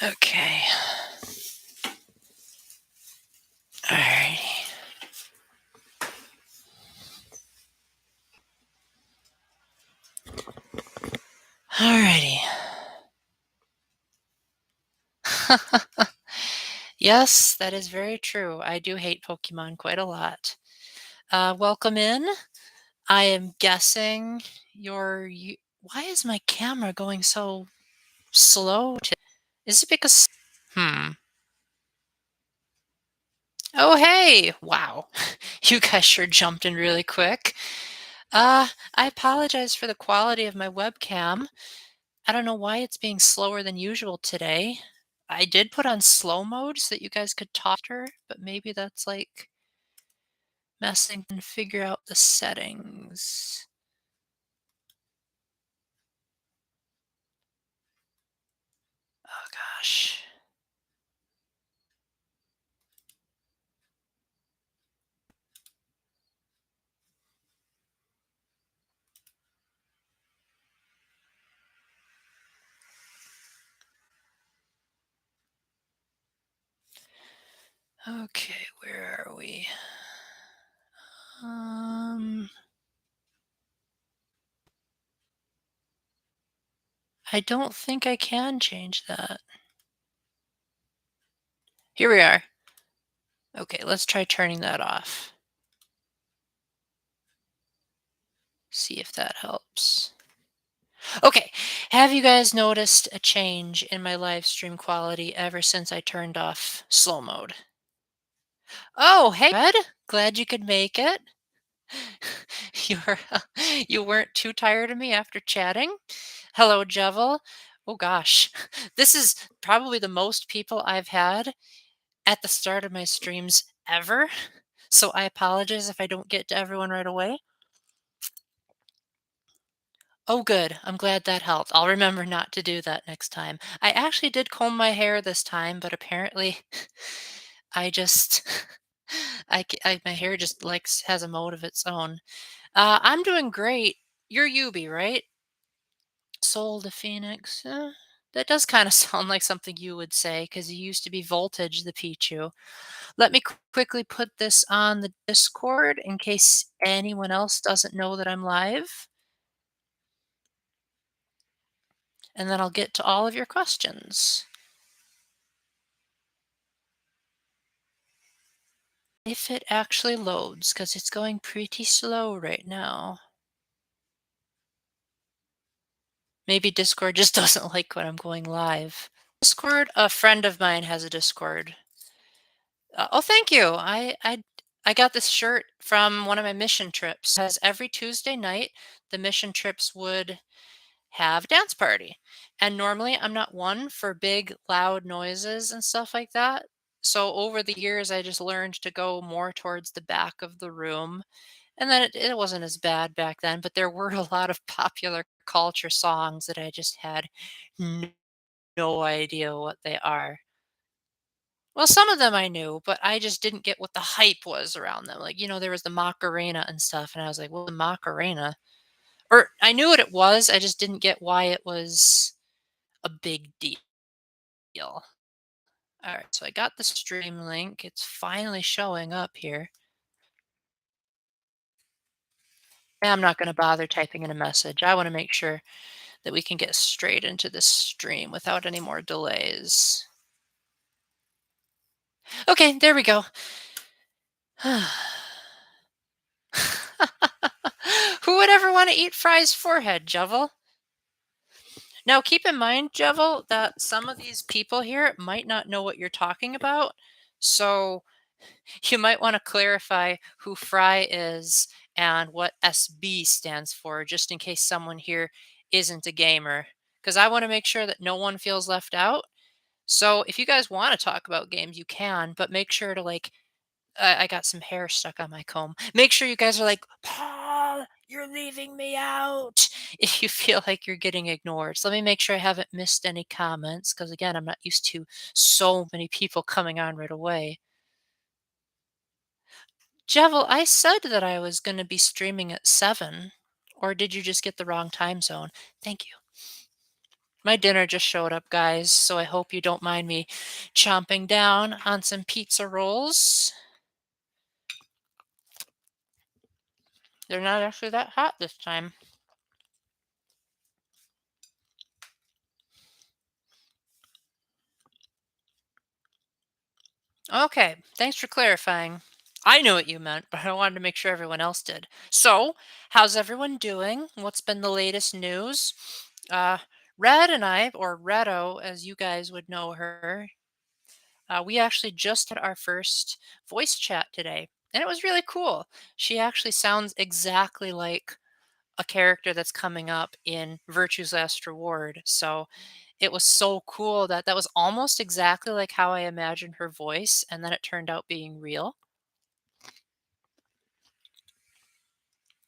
Okay. Alrighty. Alrighty. Yes, that is very true. I do hate Pokemon quite a lot. Welcome in. I am guessing why is my camera going so slow? Is it because? Hmm. Oh, hey. Wow. You guys sure jumped in really quick. I apologize for the quality of my webcam. I don't know why it's being slower than usual today. I did put on slow mode so that you guys could talk to her, but maybe that's like messing and figure out the settings. Oh gosh. Okay, where are we? I don't think I can change that. Here we are. Okay, let's try turning that off. See if that helps. Okay, have you guys noticed a change in my live stream quality ever since I turned off slow mode? Oh, hey, Red. Glad you could make it. You're you weren't too tired of me after chatting? Hello, Jevel. Oh gosh. This is probably the most people I've had at the start of my streams ever. So I apologize if I don't get to everyone right away. Oh, good. I'm glad that helped. I'll remember not to do that next time. I actually did comb my hair this time, but apparently I just my hair just likes has a mode of its own. I'm doing great. You're Yubi, right? Soul to Phoenix. That does kind of sound like something you would say because you used to be Voltage, the Pichu. Let me quickly put this on the Discord in case anyone else doesn't know that I'm live, and then I'll get to all of your questions. If it actually loads, because it's going pretty slow right now. Maybe Discord just doesn't like when I'm going live. Discord, a friend of mine has a Discord. Oh, thank you. I got this shirt from one of my mission trips. Because every Tuesday night, the mission trips would have a dance party. And normally I'm not one for big, loud noises and stuff like that. So over the years, I just learned to go more towards the back of the room. And then it wasn't as bad back then, but there were a lot of popular culture songs that I just had no idea what they are. Well, some of them I knew, but I just didn't get what the hype was around them. Like, there was the Macarena and stuff, and I was like, "Well, the Macarena?" Or I knew what it was, I just didn't get why it was a big deal. Alright, so I got the stream link. It's finally showing up here. And I'm not gonna bother typing in a message. I wanna make sure that we can get straight into this stream without any more delays. Okay, there we go. Who would ever want to eat Fry's forehead, Jovel? Now, keep in mind, Jovel, that some of these people here might not know what you're talking about. So you might want to clarify who Fry is and what SB stands for, just in case someone here isn't a gamer. Because I want to make sure that no one feels left out. So if you guys want to talk about games, you can, but make sure to I got some hair stuck on my comb. Make sure you guys are like, Paul, you're leaving me out if you feel like you're getting ignored. So let me make sure I haven't missed any comments because, again, I'm not used to so many people coming on right away. Jevel, I said that I was going to be streaming at 7, or did you just get the wrong time zone? Thank you. My dinner just showed up, guys, so I hope you don't mind me chomping down on some pizza rolls. They're not actually that hot this time. Okay, thanks for clarifying. I knew what you meant, but I wanted to make sure everyone else did. So, how's everyone doing? What's been the latest news? Uh, Red and I, or Redo, as you guys would know her, we actually just had our first voice chat today, and it was really cool. She actually sounds exactly like a character that's coming up in Virtue's Last Reward. So it was so cool that that was almost exactly like how I imagined her voice, and then it turned out being real.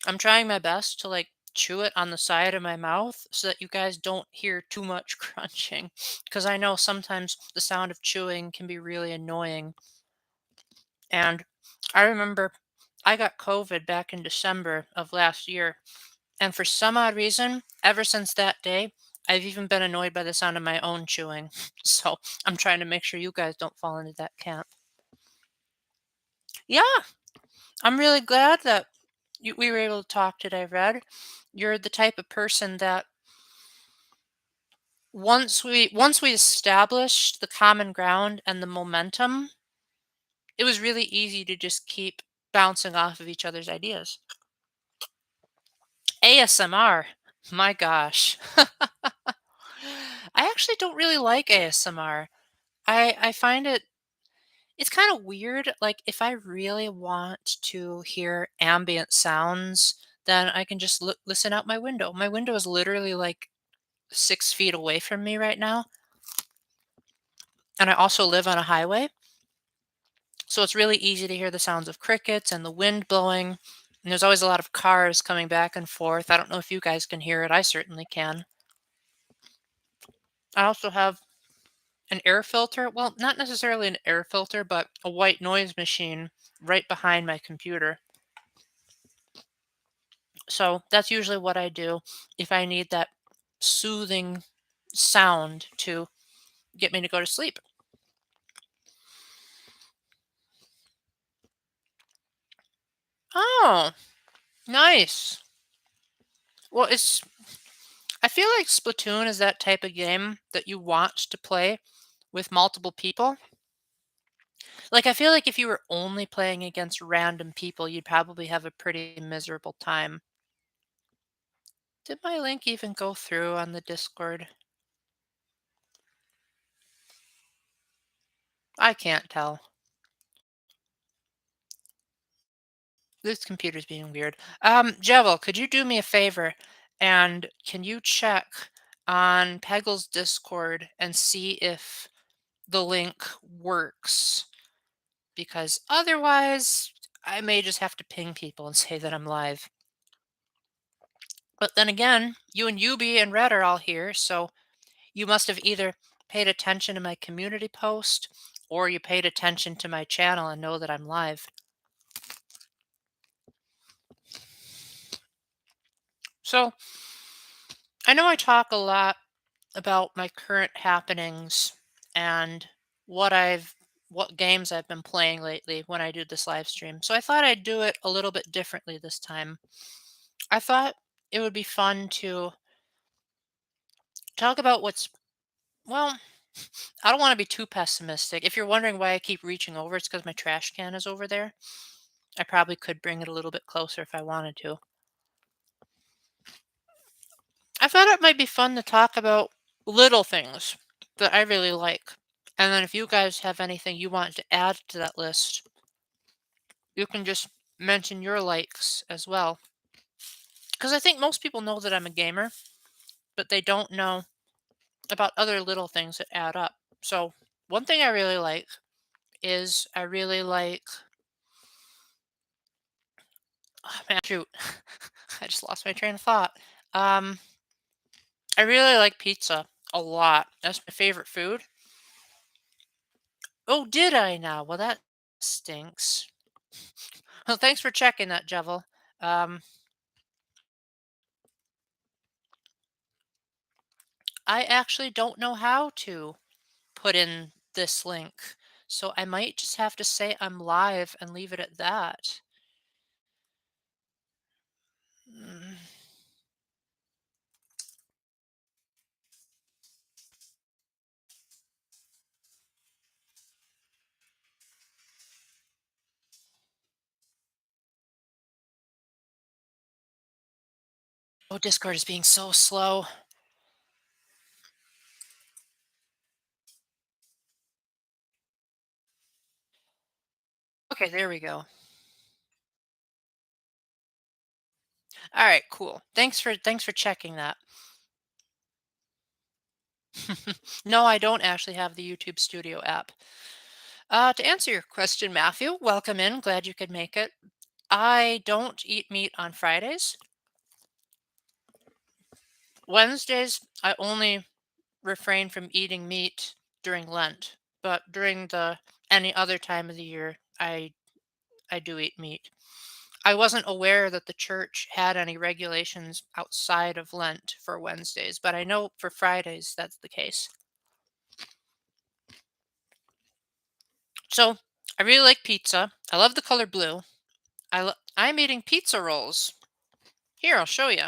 I'm trying my best to like chew it on the side of my mouth so that you guys don't hear too much crunching because I know sometimes the sound of chewing can be really annoying. And I remember I got COVID back in December of last year. And for some odd reason, ever since that day, I've even been annoyed by the sound of my own chewing. So I'm trying to make sure you guys don't fall into that camp. Yeah, I'm really glad that we were able to talk today, Red. You're the type of person that once we established the common ground and the momentum, it was really easy to just keep bouncing off of each other's ideas. ASMR. My gosh. I actually don't really like ASMR. I find it's kind of weird. Like if I really want to hear ambient sounds, then I can just listen out my window. My window is literally like 6 feet away from me right now, and I also live on a highway, so it's really easy to hear the sounds of crickets and the wind blowing. And there's always a lot of cars coming back and forth. I don't know if you guys can hear it. I certainly can. I also have an air filter, well, not necessarily an air filter, but a white noise machine right behind my computer. So that's usually what I do if I need that soothing sound to get me to go to sleep. Oh, nice. Well, I feel like Splatoon is that type of game that you want to play with multiple people. Like I feel like if you were only playing against random people, you'd probably have a pretty miserable time. Did my link even go through on the Discord? I can't tell. This computer's being weird. Jevil, could you do me a favor? And can you check on Peggle's Discord and see if the link works? Because otherwise, I may just have to ping people and say that I'm live. But then again, you and Yubi and Red are all here, so you must have either paid attention to my community post or you paid attention to my channel and know that I'm live. So I know I talk a lot about my current happenings and what what games I've been playing lately when I do this live stream. So I thought I'd do it a little bit differently this time. I thought it would be fun to talk about well, I don't want to be too pessimistic. If you're wondering why I keep reaching over, it's because my trash can is over there. I probably could bring it a little bit closer if I wanted to. I thought it might be fun to talk about little things that I really like. And then if you guys have anything you want to add to that list, you can just mention your likes as well. Because I think most people know that I'm a gamer, but they don't know about other little things that add up. So, one thing I really like is I really like. Oh, man, shoot. I just lost my train of thought. Um, I really like pizza a lot. That's my favorite food. Oh, did I now? Well, that stinks. Well, thanks for checking that, Jevil. Um, I actually don't know how to put in this link. So I might just have to say I'm live and leave it at that. Mm. Oh, Discord is being so slow. Okay, there we go. All right, cool. Thanks for checking that. No, I don't actually have the YouTube Studio app. To answer your question, Matthew, welcome in. Glad you could make it. I don't eat meat on Fridays. Wednesdays, I only refrain from eating meat during Lent, but during the any other time of the year, I do eat meat. I wasn't aware that the church had any regulations outside of Lent for Wednesdays, but I know for Fridays that's the case. So I really like pizza. I love the color blue. I'm eating pizza rolls. Here, I'll show you.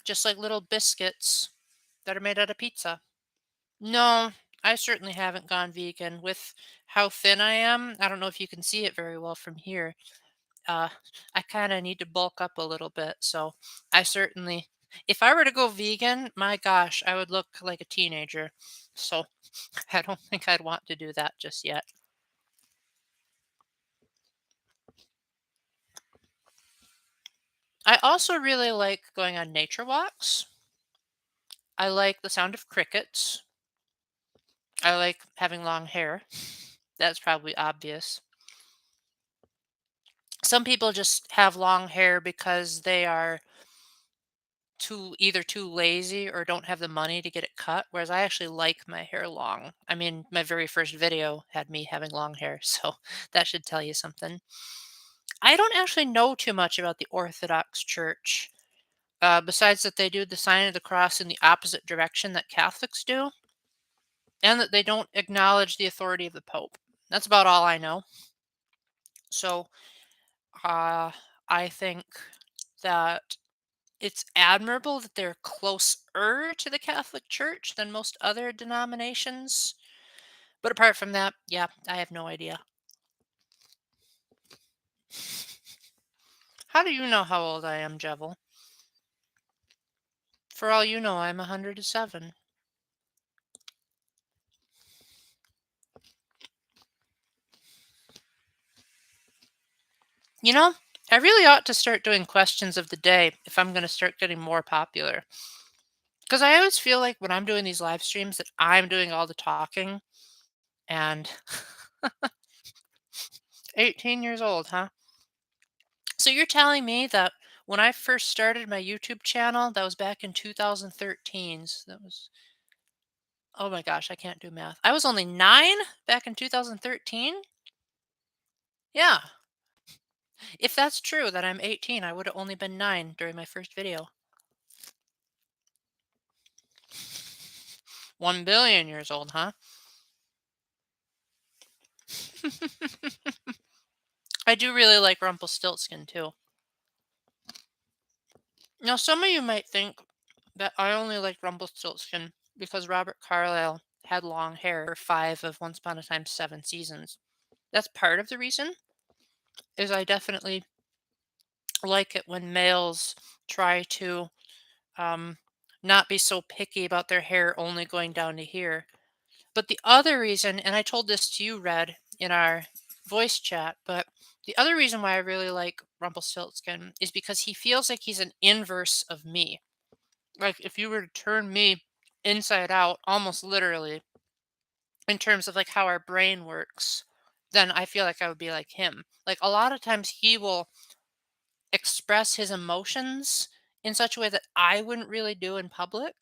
Just like little biscuits that are made out of pizza. No, I certainly haven't gone vegan with how thin I am. I don't know if you can see it very well from here. Uh, I kind of need to bulk up a little bit. So I certainly, if I were to go vegan, my gosh, I would look like a teenager. So I don't think I'd want to do that just yet. I also really like going on nature walks. I like the sound of crickets. I like having long hair. That's probably obvious. Some people just have long hair because they are either too lazy or don't have the money to get it cut, whereas I actually like my hair long. I mean, my very first video had me having long hair, so that should tell you something. I don't actually know too much about the Orthodox Church, besides that they do the sign of the cross in the opposite direction that Catholics do, and that they don't acknowledge the authority of the Pope. That's about all I know. So, uh, I think that it's admirable that they're closer to the Catholic Church than most other denominations. But apart from that, yeah, I have no idea. How do you know how old I am, Jevil? For all you know, I'm 107. You know, I really ought to start doing questions of the day if I'm going to start getting more popular. Because I always feel like when I'm doing these live streams that I'm doing all the talking and 18 years old, huh? So you're telling me that when I first started my YouTube channel, that was back in 2013. So that was, oh my gosh, I can't do math. I was only 9 back in 2013? Yeah. If that's true that I'm 18, I would have only been 9 during my first video. 1 billion years old, huh? I do really like Rumpelstiltskin too. Now, some of you might think that I only like Rumpelstiltskin because Robert Carlyle had long hair for 5 of Once Upon a Time 7 seasons. That's part of the reason, is I definitely like it when males try to um, not be so picky about their hair only going down to here. But the other reason, and I told this to you, Red, in our voice chat, but the other reason why I really like Rumpelstiltskin is because he feels like he's an inverse of me. Like if you were to turn me inside out, almost literally, in terms of like how our brain works, then I feel like I would be like him. Like a lot of times he will express his emotions in such a way that I wouldn't really do in public.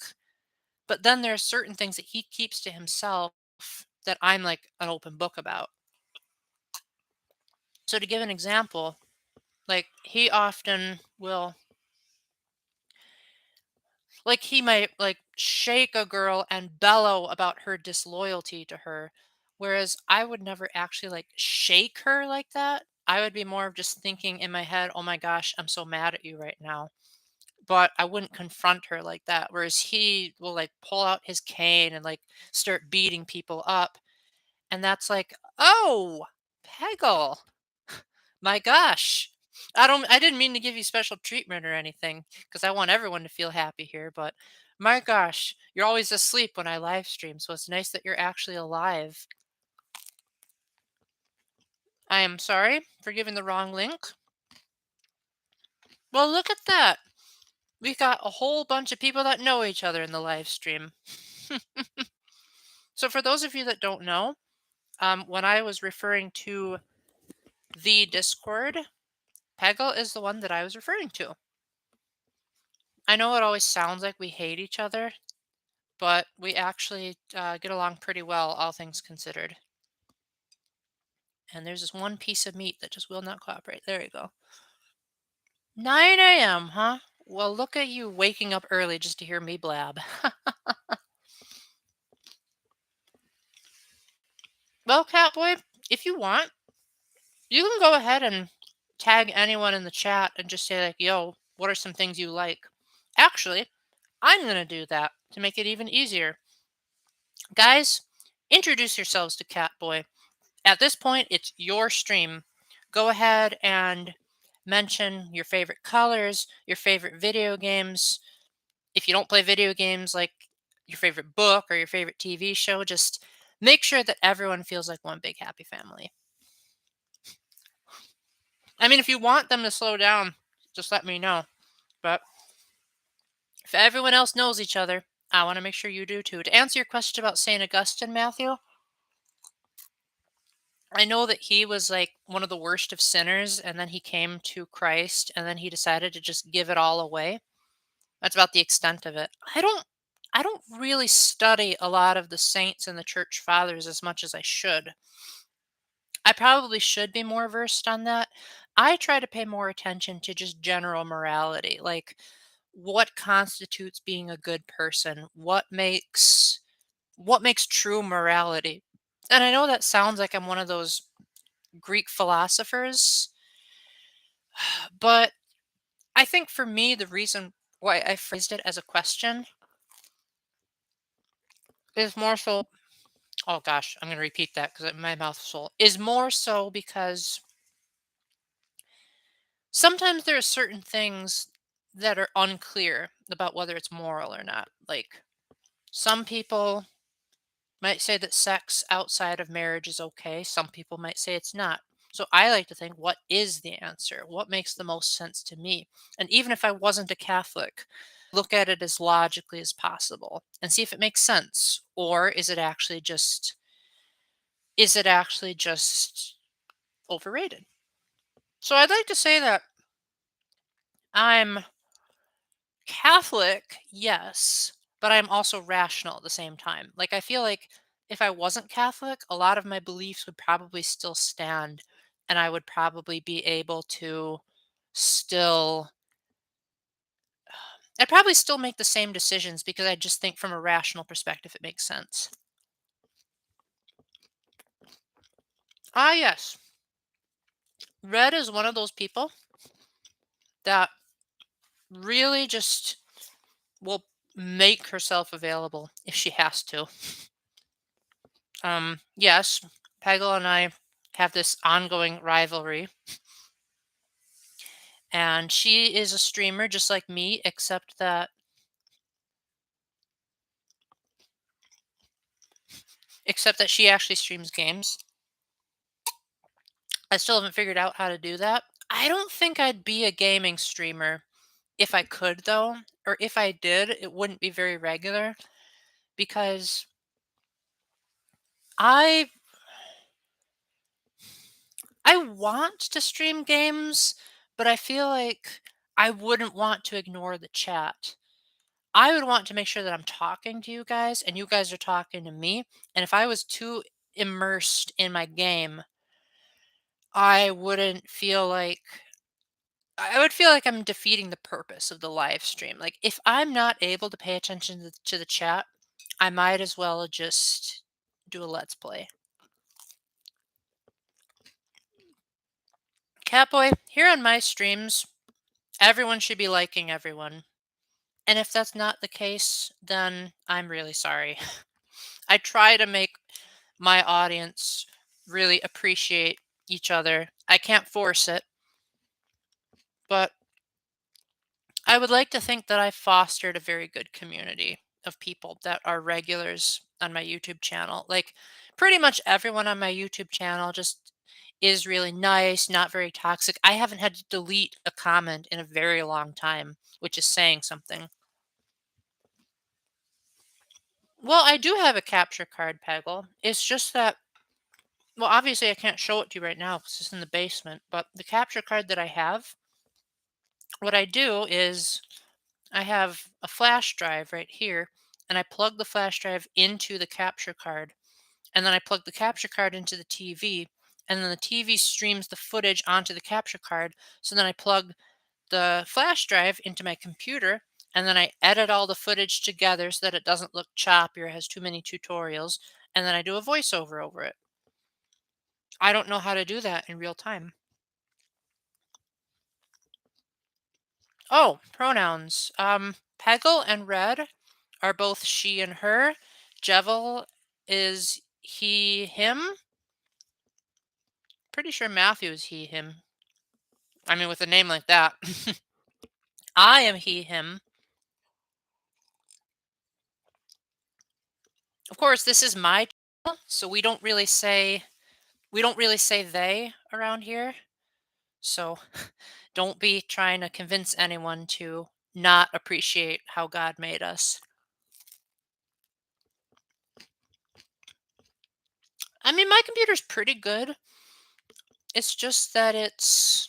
But then there are certain things that he keeps to himself that I'm like an open book about. So to give an example, like he often will Like he might like shake a girl and bellow about her disloyalty to her, whereas I would never actually like shake her like that. I would be more of just thinking in my head, "Oh my gosh, I'm so mad at you right now." But I wouldn't confront her like that. Whereas he will like pull out his cane and like start beating people up. And that's like, "Oh, Peggle. My gosh. I didn't mean to give you special treatment or anything because I want everyone to feel happy here, but my gosh, you're always asleep when I live stream, so it's nice that you're actually alive. I am sorry for giving the wrong link. Well, look at that. We got a whole bunch of people that know each other in the live stream. So for those of you that don't know, when I was referring to the Discord, Peggle is the one that I was referring to. I know it always sounds like we hate each other, but we actually get along pretty well, all things considered. And there's this one piece of meat that just will not cooperate. There you go. 9 a.m., huh? Well, look at you waking up early just to hear me blab. Well, Catboy, if you want, you can go ahead and tag anyone in the chat and just say, like, yo, what are some things you like? Actually, I'm going to do that to make it even easier. Guys, introduce yourselves to Catboy. At this point, it's your stream. Go ahead and mention your favorite colors, your favorite video games. If you don't play video games, like your favorite book or your favorite TV show, just make sure that everyone feels like one big happy family. I mean, if you want them to slow down, just let me know. But if everyone else knows each other, I want to make sure you do too. To answer your question about St. Augustine, Matthew, I know that he was like one of the worst of sinners, and then he came to Christ, and then he decided to just give it all away. That's about the extent of it. I don't really study a lot of the saints and the church fathers as much as I should. I probably should be more versed on that. I try to pay more attention to just general morality, like what constitutes being a good person, what makes true morality. And I know that sounds like I'm one of those Greek philosophers, but I think for me, the reason why I phrased it as a question is more so, oh gosh, I'm going to repeat that because my mouth's full, is more so because sometimes there are certain things that are unclear about whether it's moral or not. Like some people might say that sex outside of marriage is okay, some people might say it's not. So I like to think, what is the answer? What makes the most sense to me? And even if I wasn't a Catholic, look at it as logically as possible and see if it makes sense. Or is it actually just overrated? So I'd like to say that I'm Catholic, yes, but I'm also rational at the same time. Like, I feel like if I wasn't Catholic, a lot of my beliefs would probably still stand, and I would probably be able to still, I'd probably still make the same decisions because I just think from a rational perspective it makes sense. Ah, yes. Red is one of those people that really just will make herself available if she has to. Yes, Peggle and I have this ongoing rivalry, and she is a streamer just like me, except that she actually streams games. I still haven't figured out how to do that. I don't think I'd be a gaming streamer if I could though, or if I did, it wouldn't be very regular because I I want to stream games, but I feel like I wouldn't want to ignore the chat. I would want to make sure that I'm talking to you guys and you guys are talking to me. And if I was too immersed in my game, I wouldn't feel like I would feel like I'm defeating the purpose of the live stream. Like, if I'm not able to pay attention to the chat, I might as well just do a let's play. Catboy, here on my streams, everyone should be liking everyone. And if that's not the case, then I'm really sorry. I try to make my audience really appreciate each other. I can't force it, but I would like to think that I've fostered a very good community of people that are regulars on my YouTube channel. Like, pretty much everyone on my YouTube channel just is really nice, not very toxic. I haven't had to delete a comment in a very long time, which is saying something. Well, I do have a capture card, Peggle. It's just that, well, obviously I can't show it to you right now because it's in the basement, but the capture card that I have, what I do is I have a flash drive right here, and I plug the flash drive into the capture card, and then I plug the capture card into the TV, and then the TV streams the footage onto the capture card. So then I plug the flash drive into my computer, and then I edit all the footage together so that it doesn't look choppy or has too many tutorials, and then I do a voiceover over it. I don't know how to do that in real time. Oh, pronouns. Peggle and Red are both she and her. Jevil is he, him. Pretty sure Matthew is he, him. I mean, with a name like that. I am he, him. Of course, this is my channel, so we don't really say they around here. So don't be trying to convince anyone to not appreciate how God made us. I mean, my computer's pretty good. It's just that it's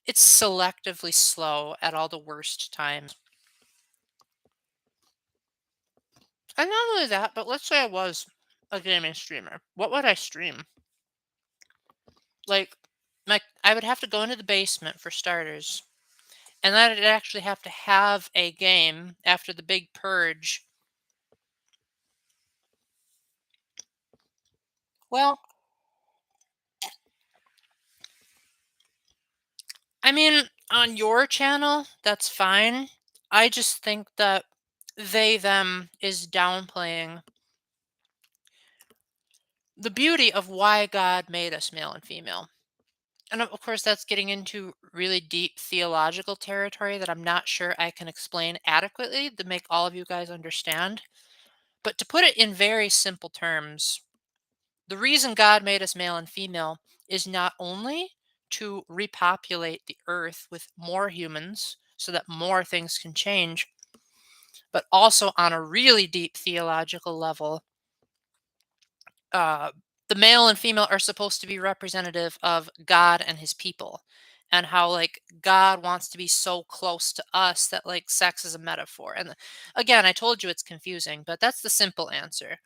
selectively slow at all the worst times. And not only that, but let's say I was a gaming streamer. What would I stream? Like, I would have to go into the basement for starters, and then I'd actually have to have a game after the big purge. Well, I mean, on your channel, that's fine. I just think that they, them is downplaying the beauty of why God made us male and female. And of course, that's getting into really deep theological territory that I'm not sure I can explain adequately to make all of you guys understand. But to put it in very simple terms, the reason God made us male and female is not only to repopulate the earth with more humans so that more things can change, but also on a really deep theological level, uh, the male and female are supposed to be representative of God and his people, and how like God wants to be so close to us that like sex is a metaphor. And again, I told you it's confusing, but that's the simple answer.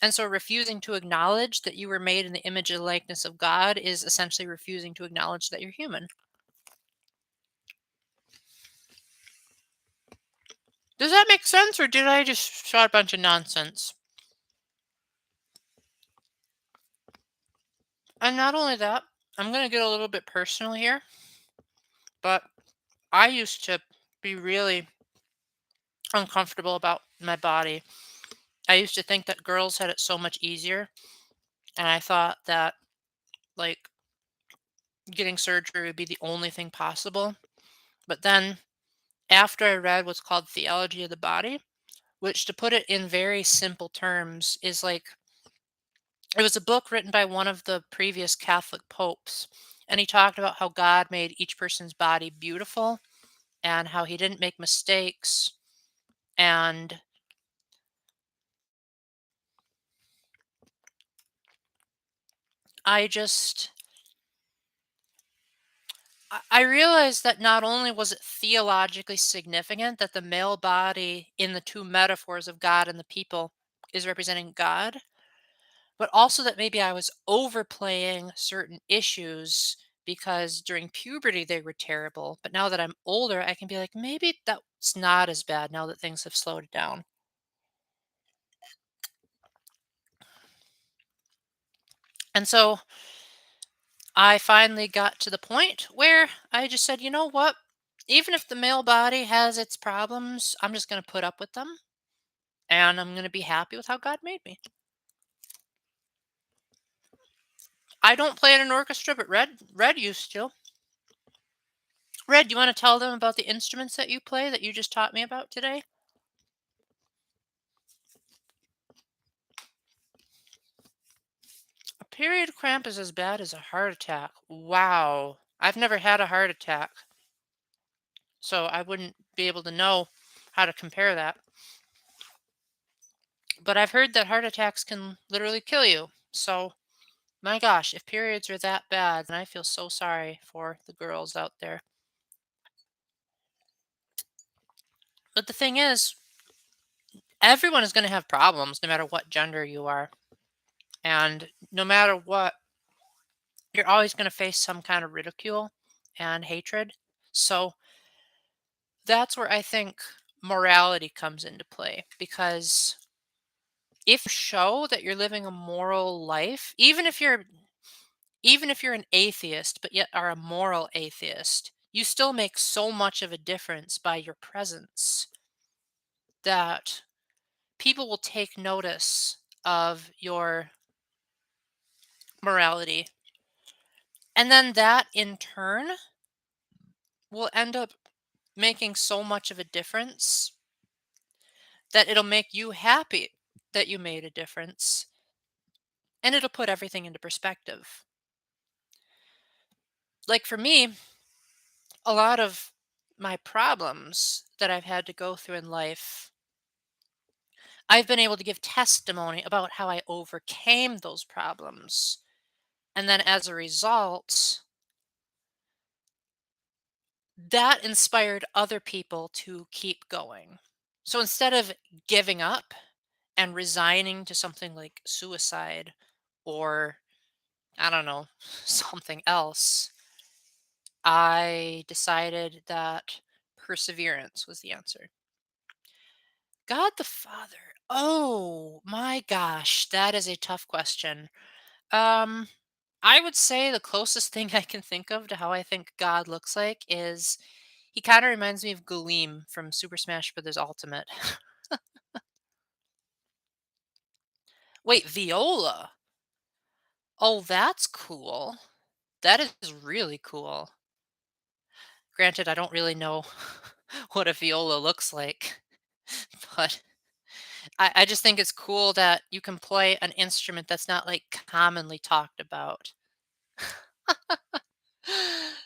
And so refusing to acknowledge that you were made in the image and likeness of God is essentially refusing to acknowledge that you're human. Does that make sense, or did I just shout a bunch of nonsense? And not only that, I'm going to get a little bit personal here, but I used to be really uncomfortable about my body. I used to think that girls had it so much easier, and I thought that like getting surgery would be the only thing possible. But then after I read what's called Theology of the Body, which to put it in very simple terms is like it was a book written by one of the previous Catholic popes, and he talked about how God made each person's body beautiful and how he didn't make mistakes. And I just I realized that not only was it theologically significant that the male body in the two metaphors of God and the people is representing God, but also that maybe I was overplaying certain issues because during puberty they were terrible. But now that I'm older, I can be like, maybe that's not as bad now that things have slowed down. And so I finally got to the point where I just said, you know what? Even if the male body has its problems, I'm just going to put up with them and I'm going to be happy with how God made me. I don't play in an orchestra, but Red used to. Red, you want to tell them about the instruments that you play that you just taught me about today? A period cramp is as bad as a heart attack. Wow. I've never had a heart attack, so I wouldn't be able to know how to compare that. But I've heard that heart attacks can literally kill you. So, my gosh, if periods are that bad, then I feel so sorry for the girls out there. But the thing is, everyone is going to have problems no matter what gender you are. And no matter what, you're always going to face some kind of ridicule and hatred. So that's where I think morality comes into play because if you show that you're living a moral life, even if you're an atheist but yet are a moral atheist, you still make so much of a difference by your presence that people will take notice of your morality. And then that in turn will end up making so much of a difference that it'll make you happy that you made a difference and it'll put everything into perspective. Like for me, a lot of my problems that I've had to go through in life, I've been able to give testimony about how I overcame those problems. And then as a result, that inspired other people to keep going. So instead of giving up and resigning to something like suicide or, I don't know, something else, I decided that perseverance was the answer. God the Father. Oh my gosh, that is a tough question. Um, I would say the closest thing I can think of to how I think God looks like is he kind of reminds me of Galeem from Super Smash Bros. Ultimate. Wait, Viola. Oh, that's cool. That is really cool. Granted, I don't really know what a viola looks like, but I just think it's cool that you can play an instrument that's not like commonly talked about.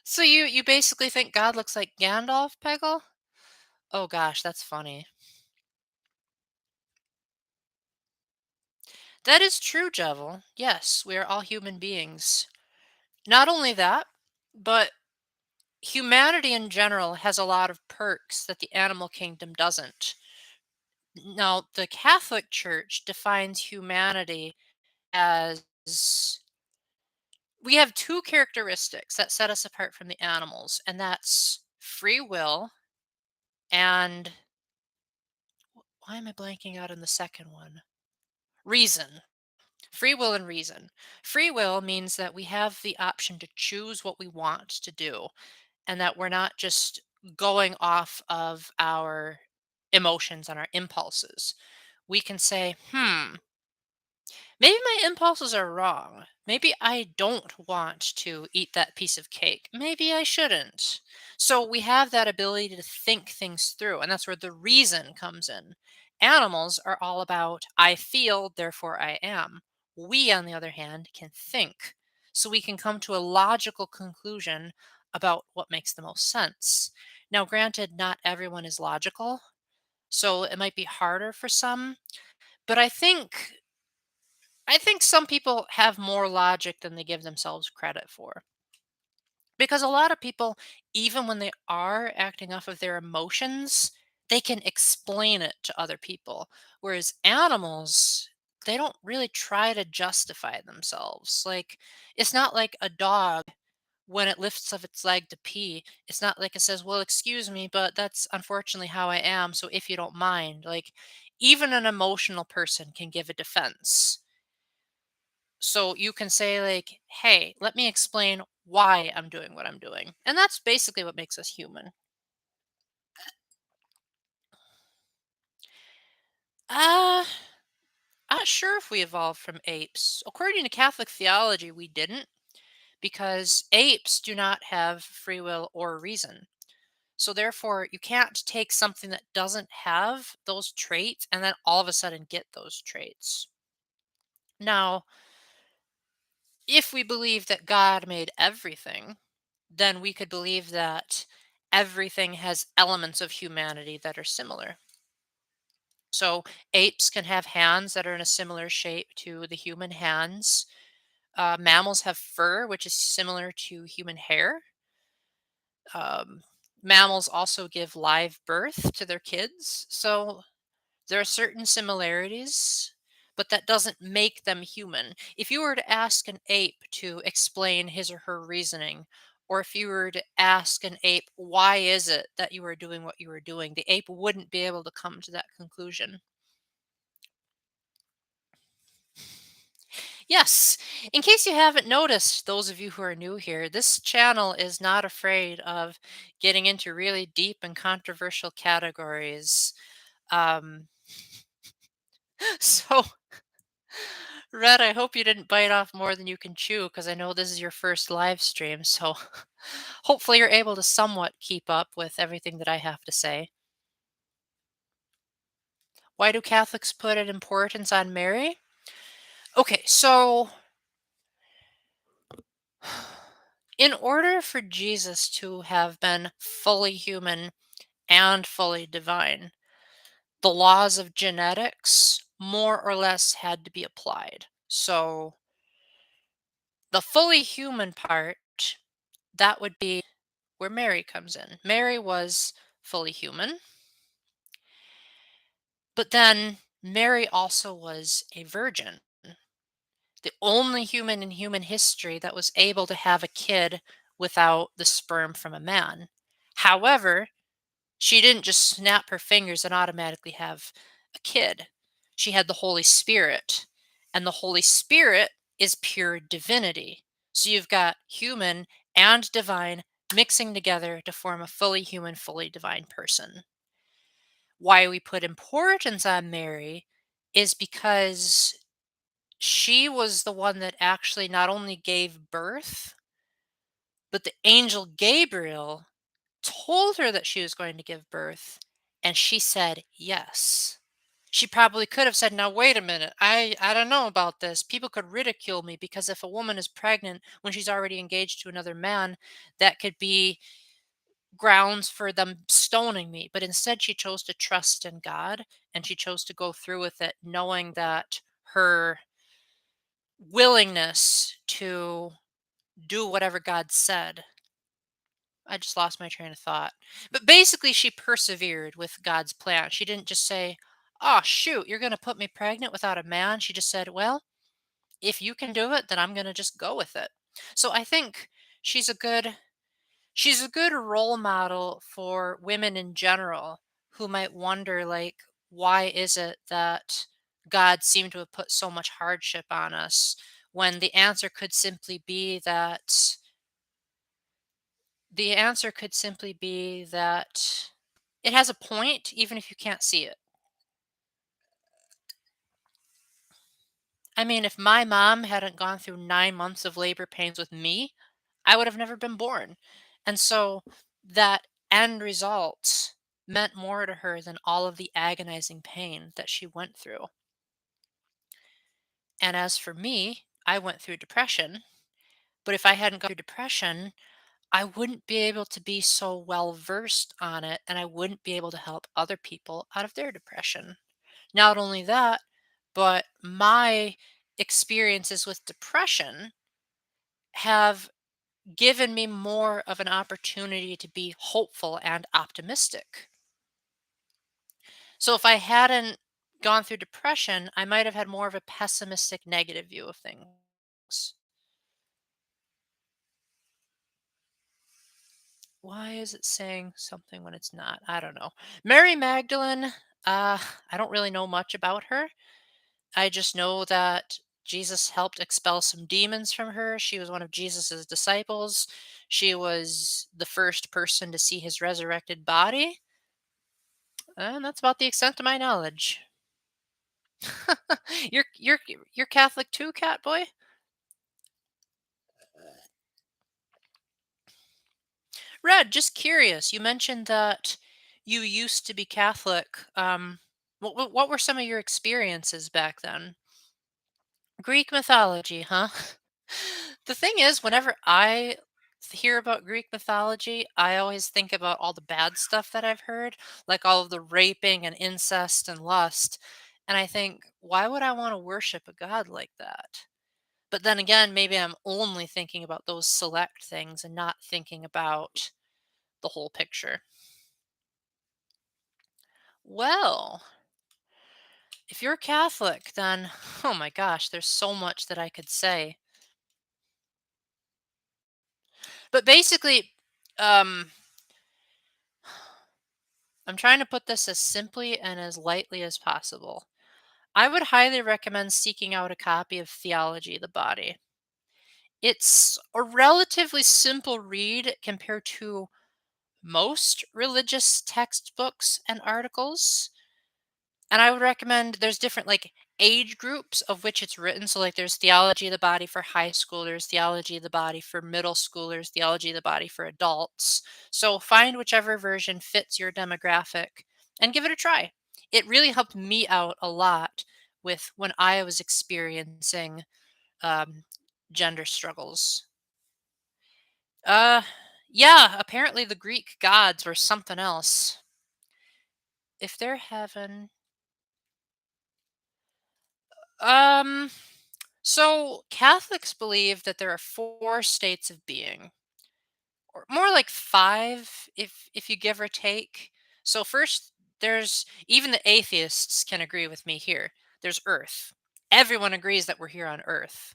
So you basically think God looks like Gandalf, Peggle? Oh gosh, that's funny. That is true, Jevel. Yes, we are all human beings. Not only that, but humanity in general has a lot of perks that the animal kingdom doesn't. Now, the Catholic Church defines humanity as we have two characteristics that set us apart from the animals, and that's free will and why am I blanking out on the second one? Reason. Free will and reason. Free will means that we have the option to choose what we want to do and that we're not just going off of our emotions and our impulses. We can say, maybe my impulses are wrong. Maybe I don't want to eat that piece of cake. Maybe I shouldn't. So we have that ability to think things through, and that's where the reason comes in. Animals are all about, I feel, therefore I am. We, on the other hand, can think. So we can come to a logical conclusion about what makes the most sense. Now, granted, not everyone is logical, so it might be harder for some, but I think some people have more logic than they give themselves credit for. Because a lot of people, even when they are acting off of their emotions, they can explain it to other people. Whereas animals, they don't really try to justify themselves. Like, it's not like a dog when it lifts up its leg to pee, it's not like it says, "Well, excuse me, but that's unfortunately how I am, so if you don't mind." Like, even an emotional person can give a defense. So you can say like, "Hey, let me explain why I'm doing what I'm doing." And that's basically what makes us human. Uh, I'm not sure if we evolved from apes. According to Catholic theology, we didn't because apes do not have free will or reason. So therefore, you can't take something that doesn't have those traits and then all of a sudden get those traits. Now, if we believe that God made everything, then we could believe that everything has elements of humanity that are similar. So apes can have hands that are in a similar shape to the human hands. Mammals have fur, which is similar to human hair. Um, Mammals also give live birth to their kids. So there are certain similarities, but that doesn't make them human. If you were to ask an ape to explain his or her reasoning, or if you were to ask an ape, why is it that you are doing what you are doing, the ape wouldn't be able to come to that conclusion. Yes, in case you haven't noticed, those of you who are new here, this channel is not afraid of getting into really deep and controversial categories. Um, so Red, I hope you didn't bite off more than you can chew because I know this is your first live stream. So hopefully you're able to somewhat keep up with everything that I have to say. Why do Catholics put an importance on Mary? Okay, so in order for Jesus to have been fully human and fully divine, the laws of genetics more or less had to be applied. So the fully human part, that would be where Mary comes in. Mary was fully human, but then Mary also was a virgin, the only human in human history that was able to have a kid without the sperm from a man. However, she didn't just snap her fingers and automatically have a kid. She had the Holy Spirit, and the Holy Spirit is pure divinity. So you've got human and divine mixing together to form a fully human, fully divine person. Why we put importance on Mary is because she was the one that actually not only gave birth, but the angel Gabriel told her that she was going to give birth, and she said yes. She probably could have said, "Now wait a minute. I don't know about this. People could ridicule me because if a woman is pregnant when she's already engaged to another man, that could be grounds for them stoning me." But instead she chose to trust in God and she chose to go through with it knowing that her willingness to do whatever God said. I just lost my train of thought. But basically, she persevered with God's plan. She didn't just say, "Oh, shoot, you're going to put me pregnant without a man." She just said, "Well, if you can do it, then I'm going to just go with it." So I think she's a good she's a good role model for women in general who might wonder like why is it that God seemed to have put so much hardship on us when the answer could simply be that it has a point even if you can't see it. I mean, if my mom hadn't gone through 9 months of labor pains with me, I would have never been born. And so that end result meant more to her than all of the agonizing pain that she went through. And as for me, I went through depression, but if I hadn't gone through depression, I wouldn't be able to be so well versed on it and I wouldn't be able to help other people out of their depression. Not only that, but my experiences with depression have given me more of an opportunity to be hopeful and optimistic. So if I hadn't gone through depression, I might have had more of a pessimistic, negative view of things. Why is it saying something when it's not? I don't know. Mary Magdalene, I don't really know much about her. I just know that Jesus helped expel some demons from her. She was one of Jesus's disciples. She was the first person to see his resurrected body. And that's about the extent of my knowledge. You're Catholic too, cat boy? Red, just curious. You mentioned that you used to be Catholic. What were some of your experiences back then? Greek mythology, huh? The thing is, whenever I hear about Greek mythology, I always think about all the bad stuff that I've heard, like all of the raping and incest and lust. And I think, why would I want to worship a god like that? But then again, maybe I'm only thinking about those select things and not thinking about the whole picture. Well, if you're Catholic, then, oh my gosh, there's so much that I could say. But basically, um, I'm trying to put this as simply and as lightly as possible. I would highly recommend seeking out a copy of Theology, the Body. It's a relatively simple read compared to most religious textbooks and articles. And I would recommend there's different like age groups of which it's written. So like there's theology of the body for high schoolers, theology of the body for middle schoolers, theology of the body for adults. So find whichever version fits your demographic and give it a try. It really helped me out a lot with when I was experiencing um, gender struggles. Uh yeah, apparently the Greek gods were something else. If they're heaven, um so Catholics believe that there are four states of being, or more like five if you give or take. So first there's even the atheists can agree with me here. There's Earth. Everyone agrees that we're here on Earth.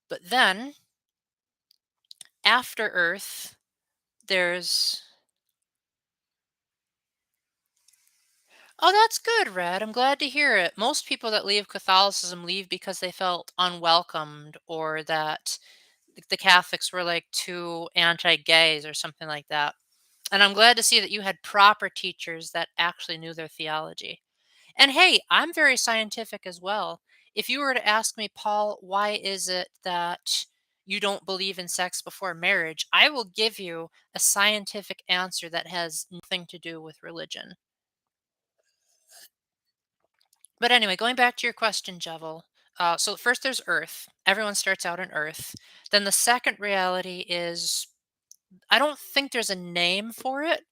But then after Earth, there's oh, that's good, Red. I'm glad to hear it. Most people that leave Catholicism leave because they felt unwelcomed or that the Catholics were like too anti-gays or something like that. And I'm glad to see that you had proper teachers that actually knew their theology. And hey, I'm very scientific as well. If you were to ask me, Paul, why is it that you don't believe in sex before marriage? I will give you a scientific answer that has nothing to do with religion. But anyway, going back to your question, Jevel. So first there's Earth. Everyone starts out on Earth. Then the second reality is I don't think there's a name for it,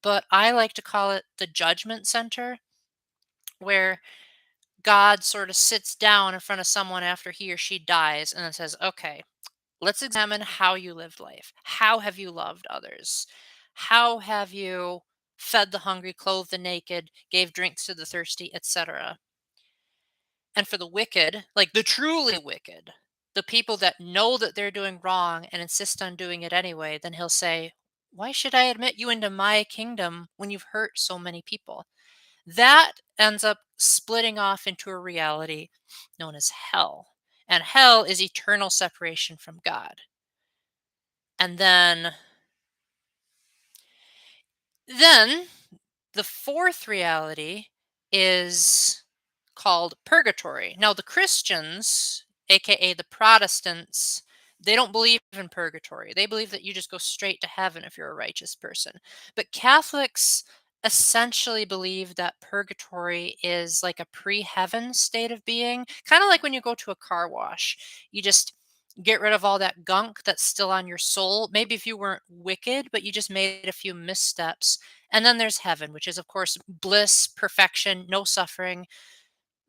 but I like to call it the judgment center, where God sort of sits down in front of someone after he or she dies and then says, okay, let's examine how you lived life. How have you loved others? How have you fed the hungry, clothed the naked, gave drinks to the thirsty, etc.? And for the wicked, like the truly wicked, the people that know that they're doing wrong and insist on doing it anyway, then he'll say, why should I admit you into my kingdom when you've hurt so many people? That ends up splitting off into a reality known as hell. And hell is eternal separation from God. And then the fourth reality is called purgatory. Now, the Christians, aka the Protestants, they don't believe in purgatory. They believe that you just go straight to heaven if you're a righteous person. But Catholics essentially believe that purgatory is like a pre heaven state of being, kind of like when you go to a car wash. You just get rid of all that gunk that's still on your soul. Maybe if you weren't wicked, but you just made a few missteps. And then there's heaven, which is, of course, bliss, perfection, no suffering,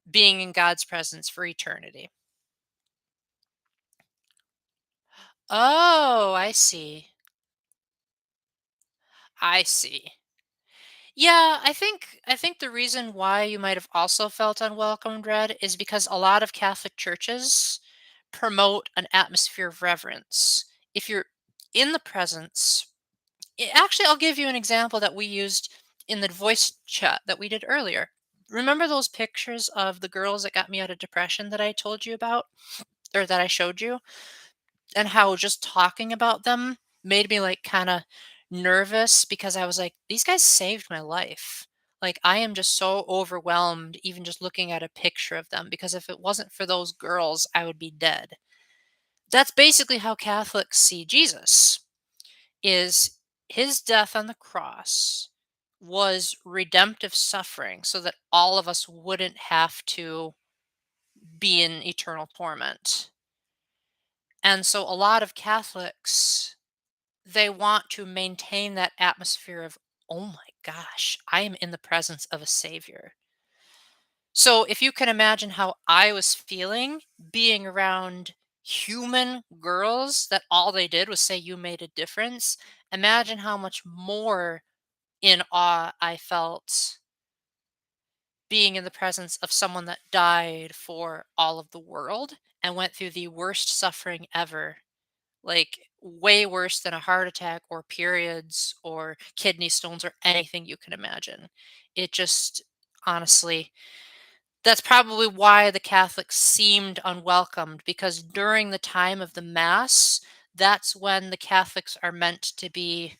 being in God's presence for eternity. Oh, I see. I see. Yeah, I think the reason why you might have also felt unwelcomed, Red, is because a lot of Catholic churches promote an atmosphere of reverence. If you're in the presence Actually, I'll give you an example that we used in the voice chat that we did earlier. Remember those pictures of the girls that got me out of depression that I told you about, or that I showed you? And how just talking about them made me, like, kinda nervous because I was like, "These guys saved my life." Like, I am just so overwhelmed even just looking at a picture of them, because if it wasn't for those girls, I would be dead. That's basically how Catholics see Jesus, is his death on the cross was redemptive suffering so that all of us wouldn't have to be in eternal torment. And so a lot of Catholics, they want to maintain that atmosphere of, "Oh my gosh, I am in the presence of a savior." So if you can imagine how I was feeling being around human girls that all they did was say you made a difference, imagine how much more in awe I felt being in the presence of someone that died for all of the world and went through the worst suffering ever, like way worse than a heart attack or periods or kidney stones or anything you can imagine. It just, honestly, that's probably why the Catholics seemed unwelcomed, because during the time of the Mass, that's when the Catholics are meant to be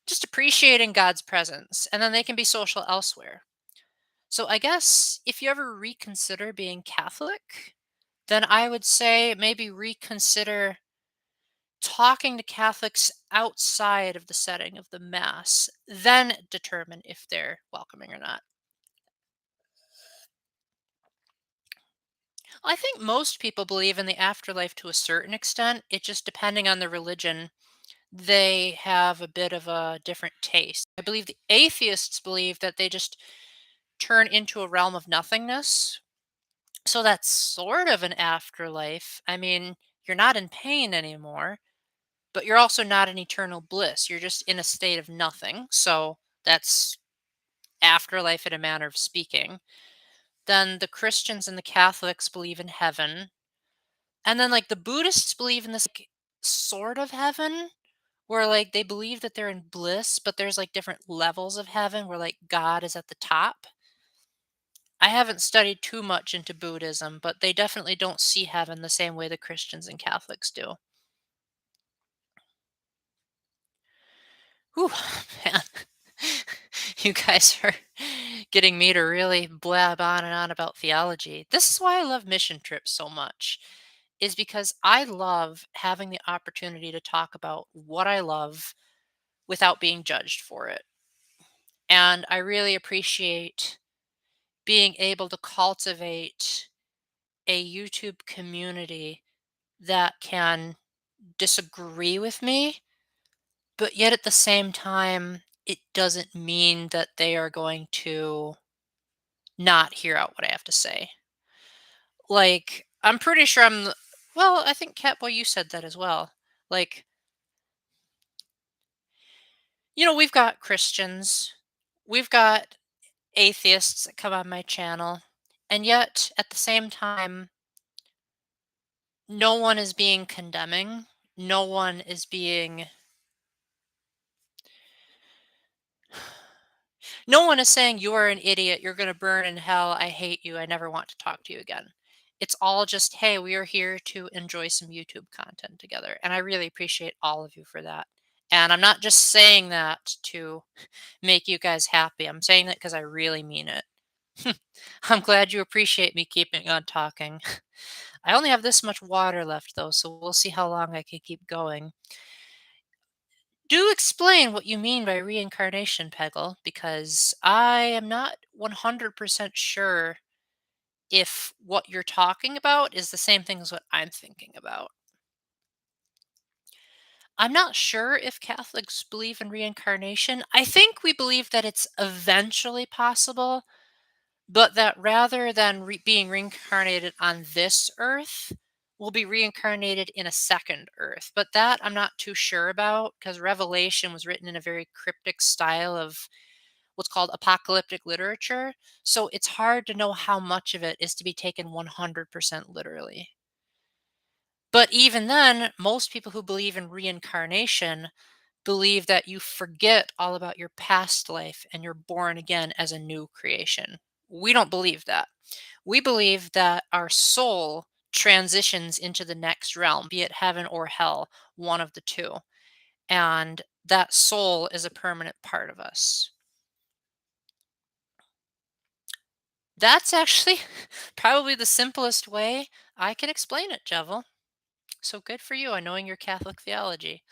just appreciating God's presence, and then they can be social elsewhere. So I guess if you ever reconsider being Catholic, then I would say maybe reconsider talking to Catholics outside of the setting of the Mass, then determine if they're welcoming or not. I think most people believe in the afterlife to a certain extent. It just, depending on the religion, they have a bit of a different taste. I believe the atheists believe that they just turn into a realm of nothingness. So that's sort of an afterlife. I mean, you're not in pain anymore, but you're also not in eternal bliss. You're just in a state of nothing. So that's afterlife in a manner of speaking. Then the Christians and the Catholics believe in heaven. And then, like, the Buddhists believe in this, like, sort of heaven where, like, they believe that they're in bliss, but there's, like, different levels of heaven where, like, God is at the top. I haven't studied too much into Buddhism, but they definitely don't see heaven the same way the Christians and Catholics do. Whew, man. You guys are getting me to really blab on and on about theology. This is why I love mission trips so much, is because I love having the opportunity to talk about what I love without being judged for it. And I really appreciate being able to cultivate a YouTube community that can disagree with me, but yet at the same time, it doesn't mean that they are going to not hear out what I have to say. Like, I'm pretty sure well, I think Catboy, you said that as well. Like, we've got Christians, we've got atheists that come on my channel, and yet at the same time, no one is being condemning. No one is being No one is saying you are an idiot, you're going to burn in hell, I hate you, I never want to talk to you again. It's all just, hey, we are here to enjoy some YouTube content together. And I really appreciate all of you for that. And I'm not just saying that to make you guys happy. I'm saying that because I really mean it. I'm glad you appreciate me keeping on talking. I only have this much water left, though, so we'll see how long I can keep going. Do explain what you mean by reincarnation, Peggle, because I am not 100% sure if what you're talking about is the same thing as what I'm thinking about. I'm not sure if Catholics believe in reincarnation. I think we believe that it's eventually possible, but that rather than being reincarnated on this earth, we'll be reincarnated in a second earth. But that I'm not too sure about, because Revelation was written in a very cryptic style of what's called apocalyptic literature. So it's hard to know how much of it is to be taken 100% literally. But even then, most people who believe in reincarnation believe that you forget all about your past life and you're born again as a new creation. We don't believe that. We believe that our soul transitions into the next realm, be it heaven or hell, one of the two. And that soul is a permanent part of us. That's actually probably the simplest way I can explain it, Jevel. So good for you on knowing your Catholic theology.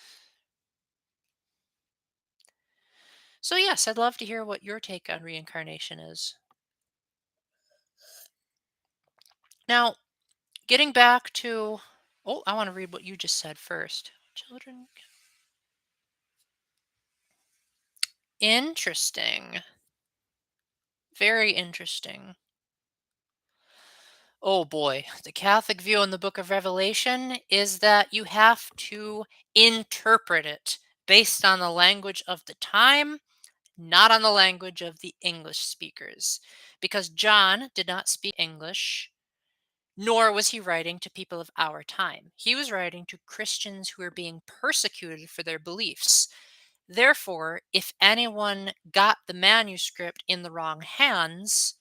So, yes, I'd love to hear what your take on reincarnation is. Now, getting back to, oh, I want to read what you just said first. Children. Interesting. Very interesting. Oh boy, the Catholic view in the book of Revelation is that you have to interpret it based on the language of the time, not on the language of the English speakers. Because John did not speak English, nor was he writing to people of our time. He was writing to Christians who were being persecuted for their beliefs. Therefore, if anyone got the manuscript in the wrong hands,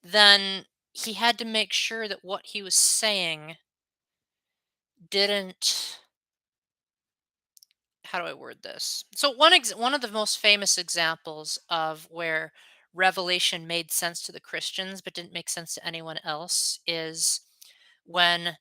then he had to make sure that what he was saying didn't, how do I word this? So one of the most famous examples of where revelation made sense to the Christians but didn't make sense to anyone else is when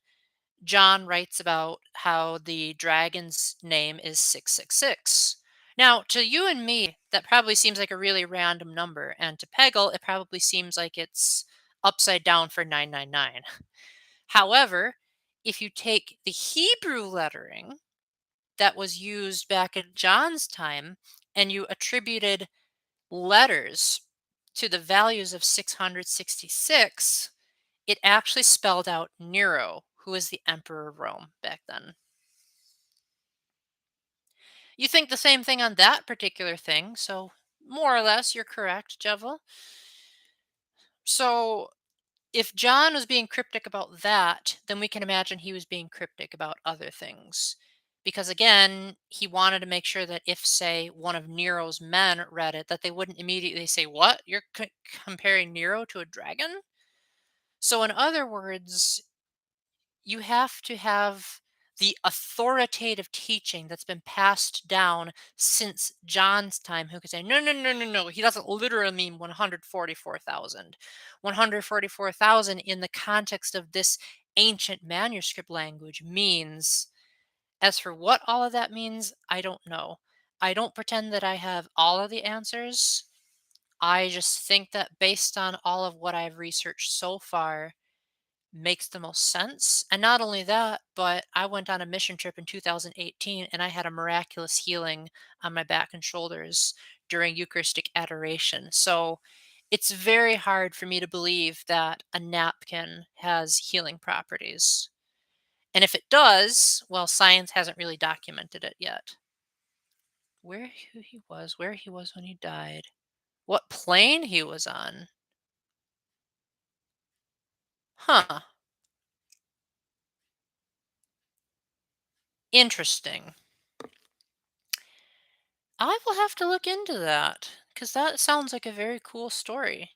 John writes about how the dragon's name is 666. Now, to you and me, that probably seems like a really random number, and to Peggle, it probably seems like it's upside down for 999. However, if you take the Hebrew lettering that was used back in John's time and you attributed letters to the values of 666, it actually spelled out Nero, who was the emperor of Rome back then. You think the same thing on that particular thing, so more or less you're correct, Jevel. So if John was being cryptic about that, then we can imagine he was being cryptic about other things. Because again, he wanted to make sure that if, say, one of Nero's men read it, that they wouldn't immediately say, "What? You're comparing Nero to a dragon?" So, in other words, you have to have the authoritative teaching that's been passed down since John's time, who could say, no, no, no, no, no, he doesn't literally mean 144,000. 144,000 in the context of this ancient manuscript language means, as for what all of that means, I don't know. I don't pretend that I have all of the answers. I just think that based on all of what I've researched so far, makes the most sense. And not only that, but I went on a mission trip in 2018 and I had a miraculous healing on my back and shoulders during Eucharistic adoration. So it's very hard for me to believe that a napkin has healing properties. And if it does, well, science hasn't really documented it yet. Where he was when he died, what plane he was on. Huh. Interesting. I will have to look into that because that sounds like a very cool story.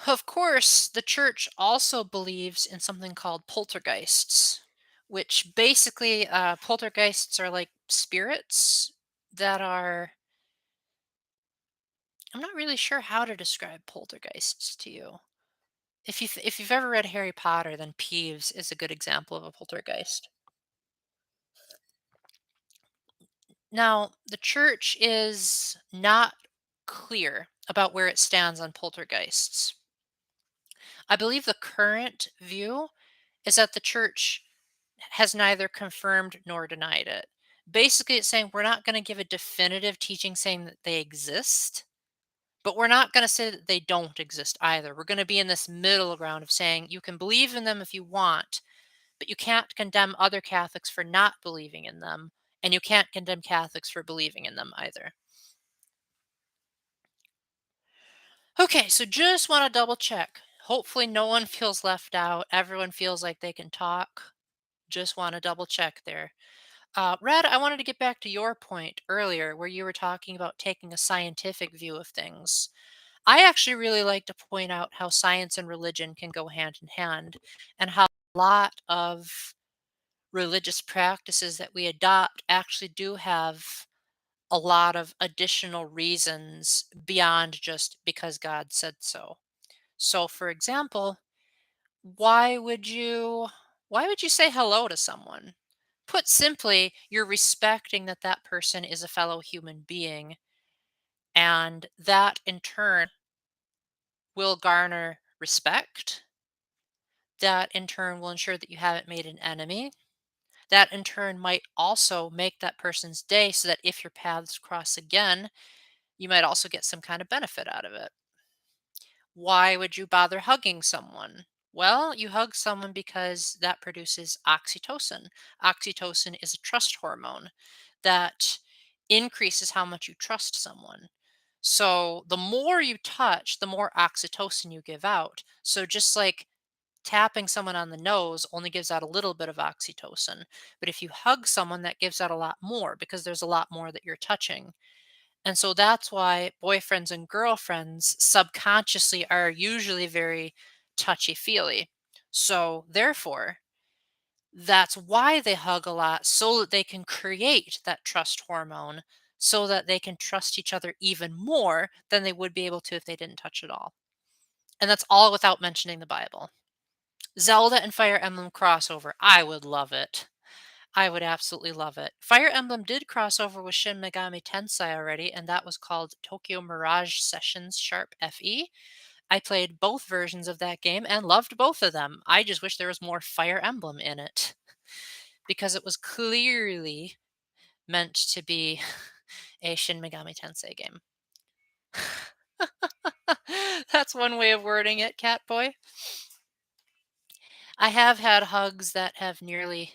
Of course, the church also believes in something called poltergeists, which basically, poltergeists are like spirits that are. I'm not really sure how to describe poltergeists to you. If you've ever read Harry Potter, then Peeves is a good example of a poltergeist. Now, the church is not clear about where it stands on poltergeists. I believe the current view is that the church has neither confirmed nor denied it. Basically, it's saying we're not going to give a definitive teaching saying that they exist, but we're not going to say that they don't exist either. We're going to be in this middle ground of saying you can believe in them if you want, but you can't condemn other Catholics for not believing in them, and you can't condemn Catholics for believing in them either. Okay, so just want to double check. Hopefully, no one feels left out. Everyone feels like they can talk. Just want to double check there. Red, I wanted to get back to your point earlier where you were talking about taking a scientific view of things. I actually really like to point out how science and religion can go hand in hand, and how a lot of religious practices that we adopt actually do have a lot of additional reasons beyond just because God said so. So for example, why would you why would you say hello to someone? Put simply, you're respecting that that person is a fellow human being, and that in turn will garner respect. That in turn will ensure that you haven't made an enemy. That in turn might also make that person's day so that if your paths cross again, you might also get some kind of benefit out of it. Why would you bother hugging someone? Well, you hug someone because that produces oxytocin. Oxytocin is a trust hormone that increases how much you trust someone. So the more you touch, the more oxytocin you give out. So just like tapping someone on the nose only gives out a little bit of oxytocin. But if you hug someone, that gives out a lot more because there's a lot more that you're touching. And so that's why boyfriends and girlfriends subconsciously are usually very touchy feely. So, therefore, that's why they hug a lot so that they can create that trust hormone so that they can trust each other even more than they would be able to if they didn't touch at all. And that's all without mentioning the Bible. Zelda and Fire Emblem crossover. I would love it. I would absolutely love it. Fire Emblem did cross over with Shin Megami Tensei already, and that was called Tokyo Mirage Sessions Sharp FE. I played both versions of that game and loved both of them. I just wish there was more Fire Emblem in it because it was clearly meant to be a Shin Megami Tensei game. That's one way of wording it, Catboy. I have had hugs that have nearly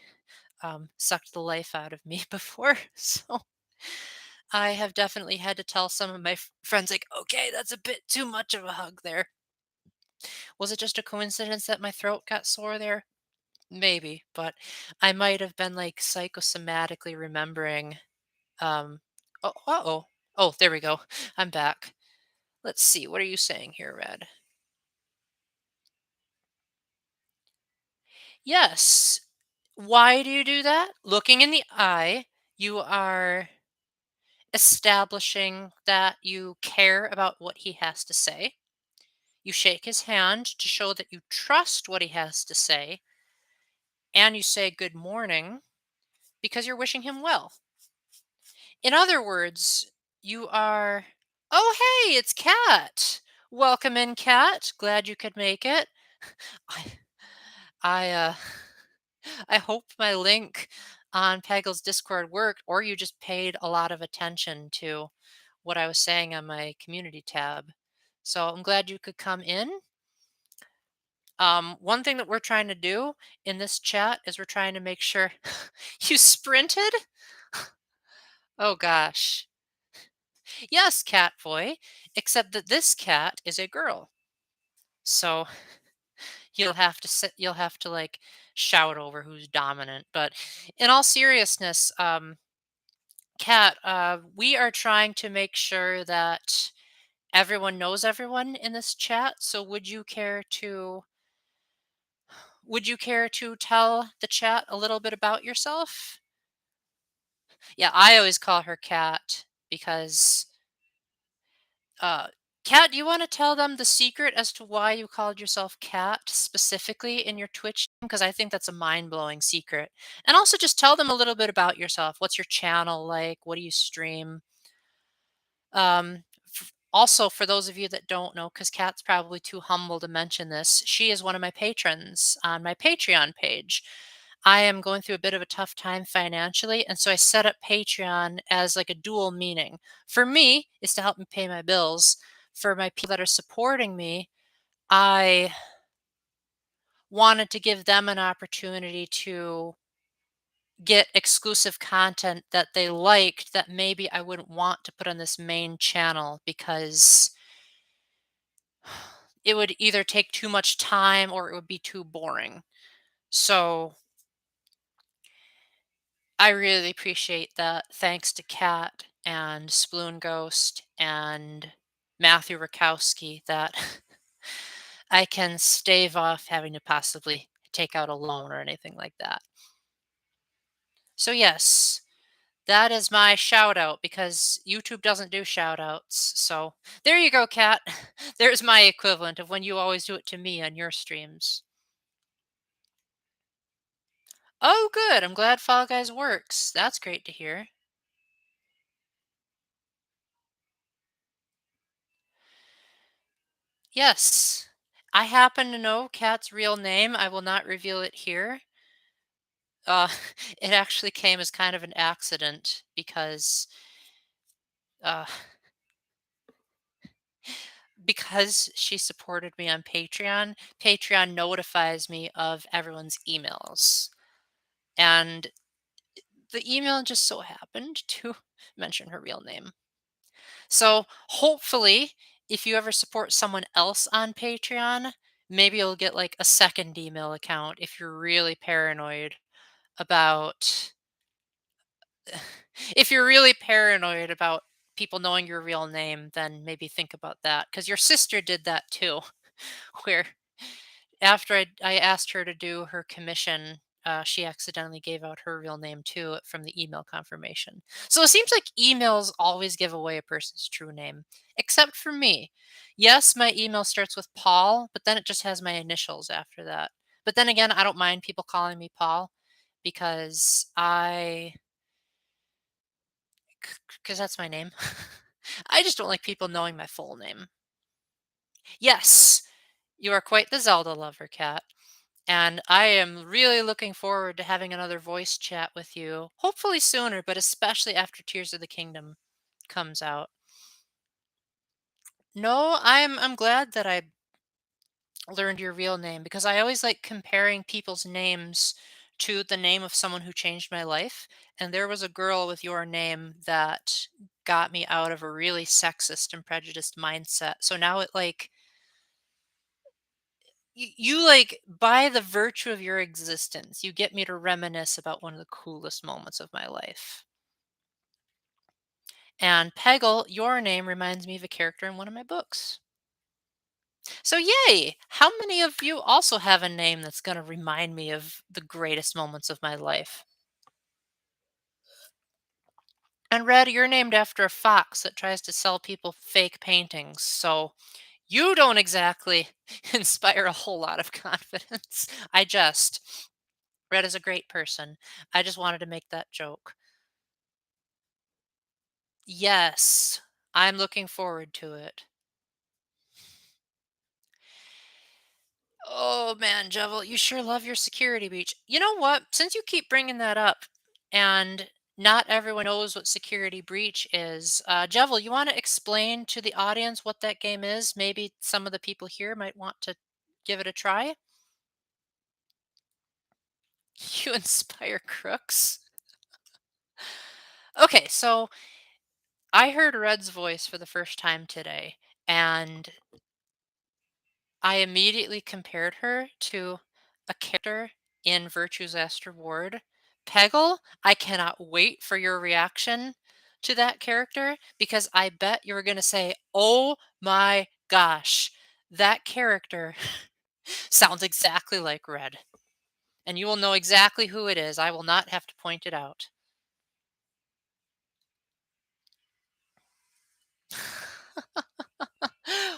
sucked the life out of me before, so I have definitely had to tell some of my friends, like, okay, that's a bit too much of a hug there. Was it just a coincidence that my throat got sore there? Maybe, but I might have been like psychosomatically remembering. Oh, oh, oh, there we go. I'm back. Let's see. What are you saying here, Red? Yes. Why do you do that? Looking in the eye, you are establishing that you care about what he has to say. You shake his hand to show that you trust what he has to say, and you say good morning because you're wishing him well. In other words, you are, oh, hey, it's Kat. Welcome in, Kat. Glad you could make it. I, I, uh, I hope my link on Pagel's Discord worked, or you just paid a lot of attention to what I was saying on my community tab. So I'm glad you could come in. One thing that we're trying to do in this chat is we're trying to make sure you sprinted. Oh gosh. Yes, cat boy, except that this cat is a girl. So you'll have to like shout over who's dominant. But in all seriousness, cat, we are trying to make sure that everyone knows everyone in this chat. So would you care to tell the chat a little bit about yourself? Yeah, I always call her Cat because uh Cat, do you want to tell them the secret as to why you called yourself Cat specifically in your Twitch? Because I think that's a mind-blowing secret. And also just tell them a little bit about yourself. What's your channel like? What do you stream? Also, for those of you that don't know, because Kat's probably too humble to mention this, she is one of my patrons on my Patreon page. I am going through a bit of a tough time financially, and so I set up Patreon as like a dual meaning. For me, is to help me pay my bills. For my people that are supporting me, I wanted to give them an opportunity to get exclusive content that they liked that maybe I wouldn't want to put on this main channel because it would either take too much time or it would be too boring. So I really appreciate that. Thanks to Kat and Sploon Ghost and Matthew Rakowski that I can stave off having to possibly take out a loan or anything like that. So yes, that is my shout out because YouTube doesn't do shout outs. So there you go, Kat. There's my equivalent of when you always do it to me on your streams. Oh, good. I'm glad Fall Guys works. That's great to hear. Yes. I happen to know Kat's real name. I will not reveal it here. Uh, it actually came as kind of an accident uh, because she supported me on Patreon. Patreon notifies me of everyone's emails, and the email just so happened to mention her real name. So hopefully, if you ever support someone else on Patreon, maybe you'll get like a second email account if you're really paranoid about if you're really paranoid about people knowing your real name, then maybe think about that because your sister did that too, where after I asked her to do her commission, she accidentally gave out her real name too from the email confirmation. So it seems like emails always give away a person's true name, except for me. Yes, my email starts with Paul, but then it just has my initials after that. But then again, I don't mind people calling me Paul because because that's my name. I just don't like people knowing my full name. Yes, you are quite the Zelda lover, Cat. And I am really looking forward to having another voice chat with you, hopefully sooner, but especially after Tears of the Kingdom comes out. No, I'm glad that I learned your real name because I always like comparing people's names to the name of someone who changed my life. And there was a girl with your name that got me out of a really sexist and prejudiced mindset. So now it like you like by the virtue of your existence, you get me to reminisce about one of the coolest moments of my life. And Peggle, your name reminds me of a character in one of my books. So yay! How many of you also have a name that's going to remind me of the greatest moments of my life? And Red, you're named after a fox that tries to sell people fake paintings. So you don't exactly inspire a whole lot of confidence. I just. Red is a great person. I just wanted to make that joke. Yes, I'm looking forward to it. Oh man, Jevil, you sure love your security breach. You know what? Since you keep bringing that up, and not everyone knows what security breach is, Jevil, you want to explain to the audience what that game is? Maybe some of the people here might want to give it a try. You inspire crooks. Okay, so I heard Red's voice for the first time today, and I immediately compared her to a character in Virtue's Last Reward. Peggle, I cannot wait for your reaction to that character because I bet you're going to say, oh my gosh, that character sounds exactly like Red. And you will know exactly who it is. I will not have to point it out.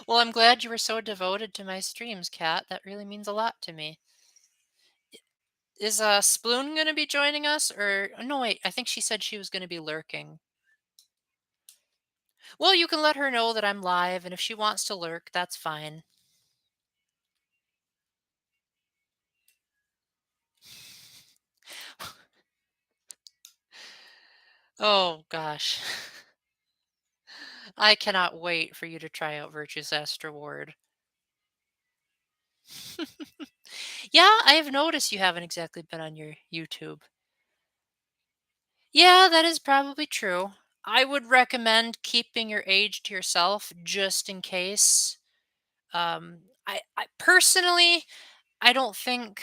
Well, I'm glad you were so devoted to my streams, Kat. That really means a lot to me. Is Sploon gonna be joining us or no wait, I think she said she was gonna be lurking. Well, you can let her know that I'm live and if she wants to lurk, that's fine. Oh gosh. I cannot wait for you to try out Virtue's Last Reward. Yeah, I have noticed you haven't exactly been on your YouTube. Yeah, that is probably true. I would recommend keeping your age to yourself just in case. I personally, I don't think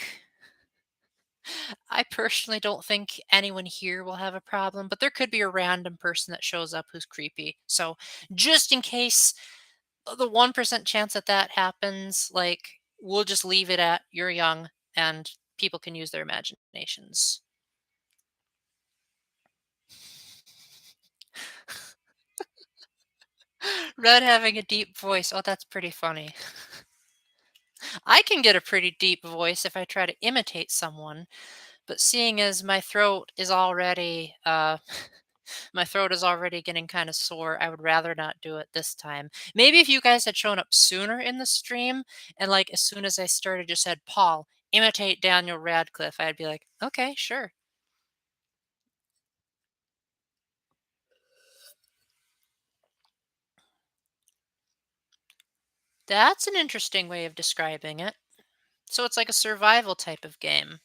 I personally don't think anyone here will have a problem, but there could be a random person that shows up who's creepy. So, just in case the 1% chance that that happens, like, we'll just leave it at you're young and people can use their imaginations. Red having a deep voice. Oh, that's pretty funny. I can get a pretty deep voice if I try to imitate someone, but seeing as my throat is already my throat is already getting kind of sore, I would rather not do it this time. Maybe if you guys had shown up sooner in the stream and like as soon as I started just said, "Paul, imitate Daniel Radcliffe," I'd be like, "Okay, sure." That's an interesting way of describing it. So it's like a survival type of game.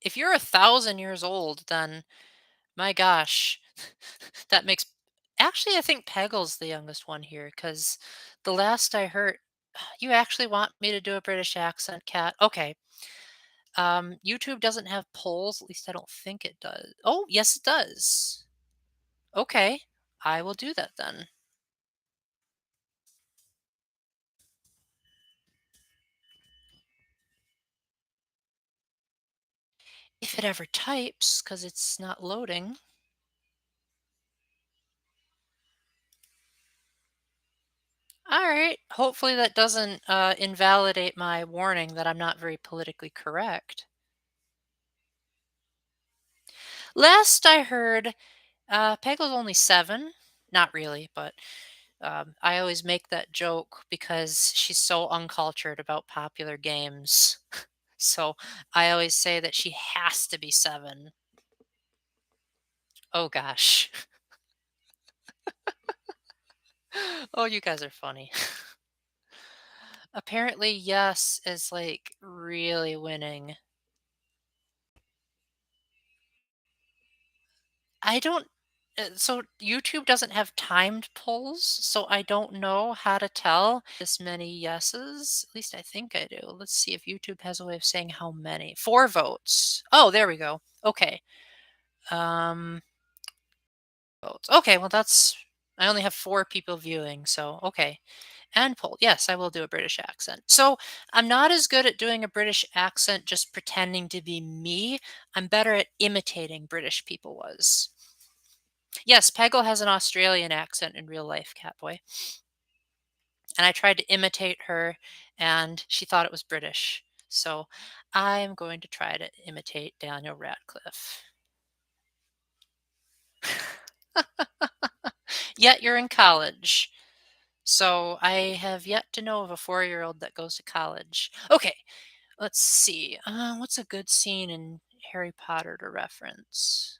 If you're 1,000 years old, then my gosh, that makes actually, I think Peggle's the youngest one here because the last I heard, you actually want me to do a British accent, Cat? Okay. YouTube doesn't have polls, at least I don't think it does. Oh, yes, it does. Okay, I will do that then. If it ever types, because it's not loading. All right. Hopefully that doesn't invalidate my warning that I'm not very politically correct. Last I heard, Peggle's only 7. Not really, but I always make that joke because she's so uncultured about popular games. So I always say that she has to be 7. Oh gosh. Oh, you guys are funny. Apparently, yes is like really winning. I don't. So YouTube doesn't have timed polls, so I don't know how to tell this many yeses. At least I think I do. Let's see if YouTube has a way of saying how many. 4 votes. Oh, there we go. Okay. Um, votes. Okay, well that's I only have 4 people viewing, so okay. And poll. Yes, I will do a British accent. So I'm not as good at doing a British accent just pretending to be me. I'm better at imitating British people was. Yes, Peggle has an Australian accent in real life, Catboy. And I tried to imitate her and she thought it was British. So I'm going to try to imitate Daniel Radcliffe. Yet you're in college. So I have yet to know of a 4-year-old that goes to college. Okay, let's see. What's a good scene in Harry Potter to reference?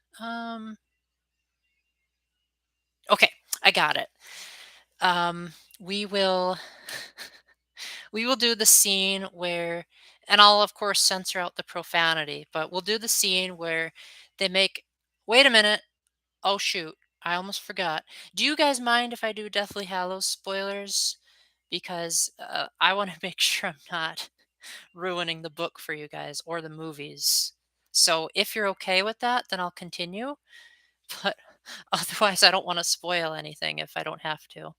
Okay, I got it. We will we will do the scene where, and I'll of course censor out the profanity, but we'll do the scene where they make. Wait a minute. Oh shoot, I almost forgot. Do you guys mind if I do Deathly Hallows spoilers? Because I want to make sure I'm not ruining the book for you guys or the movies. So if you're okay with that, then I'll continue. But otherwise, I don't want to spoil anything if I don't have to.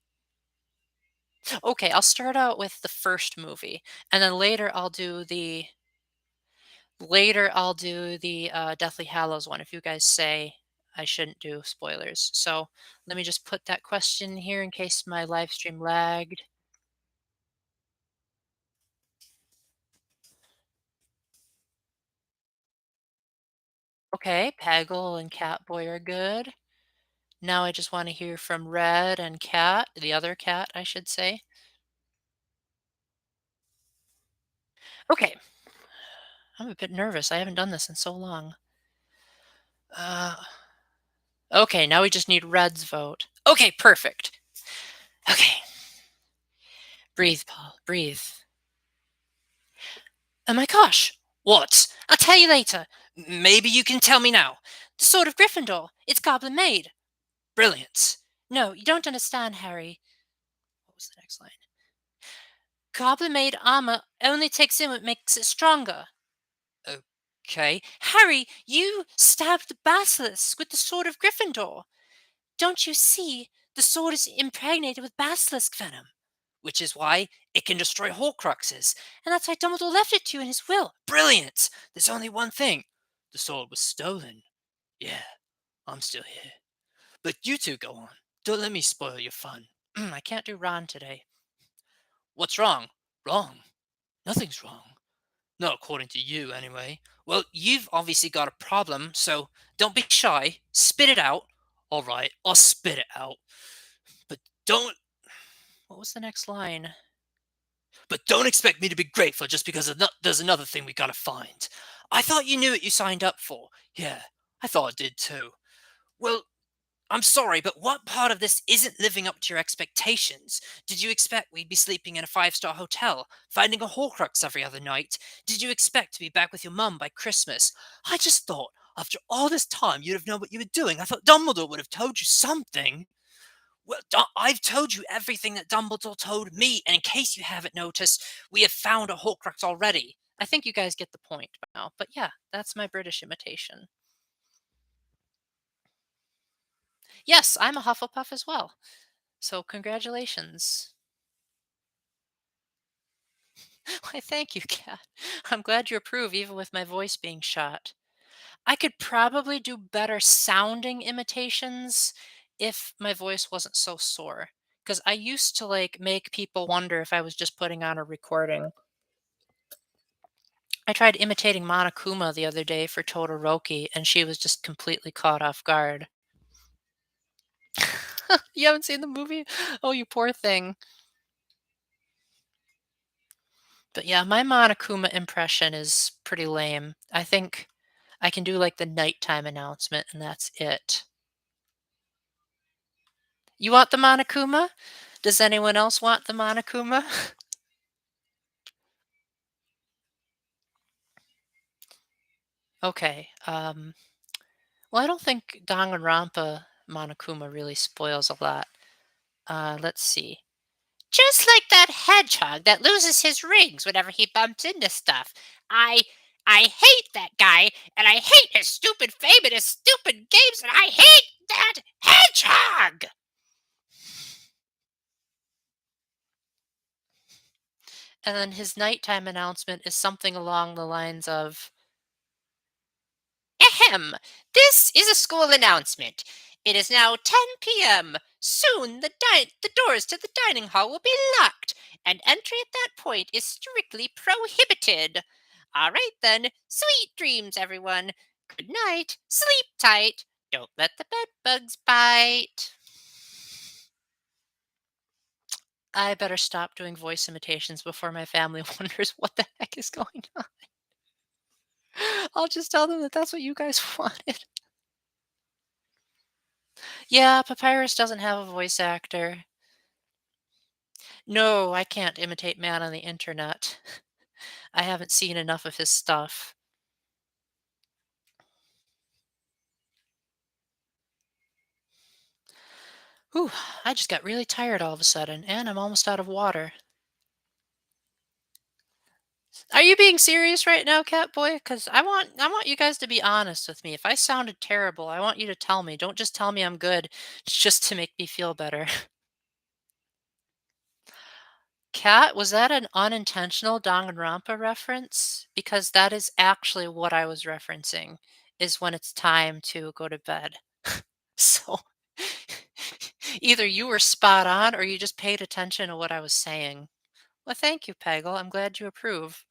Okay, I'll start out with the first movie, and then later I'll do the Deathly Hallows one if you guys say I shouldn't do spoilers. So let me just put that question here in case my live stream lagged. Okay, Peggle and Catboy are good. Now I just want to hear from Red and Cat, the other cat, I should say. Okay, I'm a bit nervous. I haven't done this in so long. Uh, okay, now we just need Red's vote. Okay, perfect. Okay, breathe, Paul, breathe. Oh my gosh! What? I'll tell you later. Maybe you can tell me now. The Sword of Gryffindor. It's Goblin made. Brilliant. No, you don't understand, Harry. What was the next line? Goblin-made armor only takes in what makes it stronger. Okay. Harry, you stabbed the basilisk with the sword of Gryffindor. Don't you see? The sword is impregnated with basilisk venom. Which is why it can destroy Horcruxes. And that's why Dumbledore left it to you in his will. Brilliant! There's only one thing. The sword was stolen. Yeah, I'm still here. But you two go on. Don't let me spoil your fun. I can't do Ron today. What's wrong? Wrong? Nothing's wrong. Not according to you, anyway. Well, you've obviously got a problem, so don't be shy. Spit it out. All right, I'll spit it out. But don't. What was the next line? But don't expect me to be grateful just because there's another thing we gotta find. I thought you knew what you signed up for. Yeah, I thought I did too. Well, I'm sorry, but what part of this isn't living up to your expectations? Did you expect we'd be sleeping in a five-star hotel, finding a Horcrux every other night? Did you expect to be back with your mum by Christmas? I just thought, after all this time, you'd have known what you were doing. I thought Dumbledore would have told you something. Well, I've told you everything that Dumbledore told me, and in case you haven't noticed, we have found a Horcrux already. I think you guys get the point now, but yeah, that's my British imitation. Yes, I'm a Hufflepuff as well. So congratulations. Why, thank you, Kat. I'm glad you approve, even with my voice being shot. I could probably do better sounding imitations if my voice wasn't so sore. Because I used to like make people wonder if I was just putting on a recording. I tried imitating Monokuma the other day for Todoroki, and she was just completely caught off guard. You haven't seen the movie? Oh, you poor thing. But yeah, my Monokuma impression is pretty lame. I think I can do like the nighttime announcement, and that's it. You want the Monokuma? Does anyone else want the Monokuma? Okay. Well, I don't think Danganronpa Monokuma really spoils a lot. Let's see. Just like that hedgehog that loses his rings whenever he bumps into stuff. I I hate that guy, and I hate his stupid fame and his stupid games, and I hate that hedgehog! And then his nighttime announcement is something along the lines of, Ahem! This is a school announcement. It is now 10 p.m. Soon the doors to the dining hall will be locked, and entry at that point is strictly prohibited. All right then. Sweet dreams, everyone. Good night. Sleep tight. Don't let the bed bugs bite. I better stop doing voice imitations before my family wonders what the heck is going on. I'll just tell them that that's what you guys wanted. Yeah, Papyrus doesn't have a voice actor. No, I can't imitate man on the internet. I haven't seen enough of his stuff. Whew, I just got really tired all of a sudden, and I'm almost out of water. Are you being serious right now, Catboy? Because I want you guys to be honest with me. If I sounded terrible, I want you to tell me. Don't just tell me I'm good just to make me feel better. Cat, was that an unintentional Danganronpa reference? Because that is actually what I was referencing, is when it's time to go to bed. So either you were spot on or you just paid attention to what I was saying. Well, thank you, Peggle. I'm glad you approve.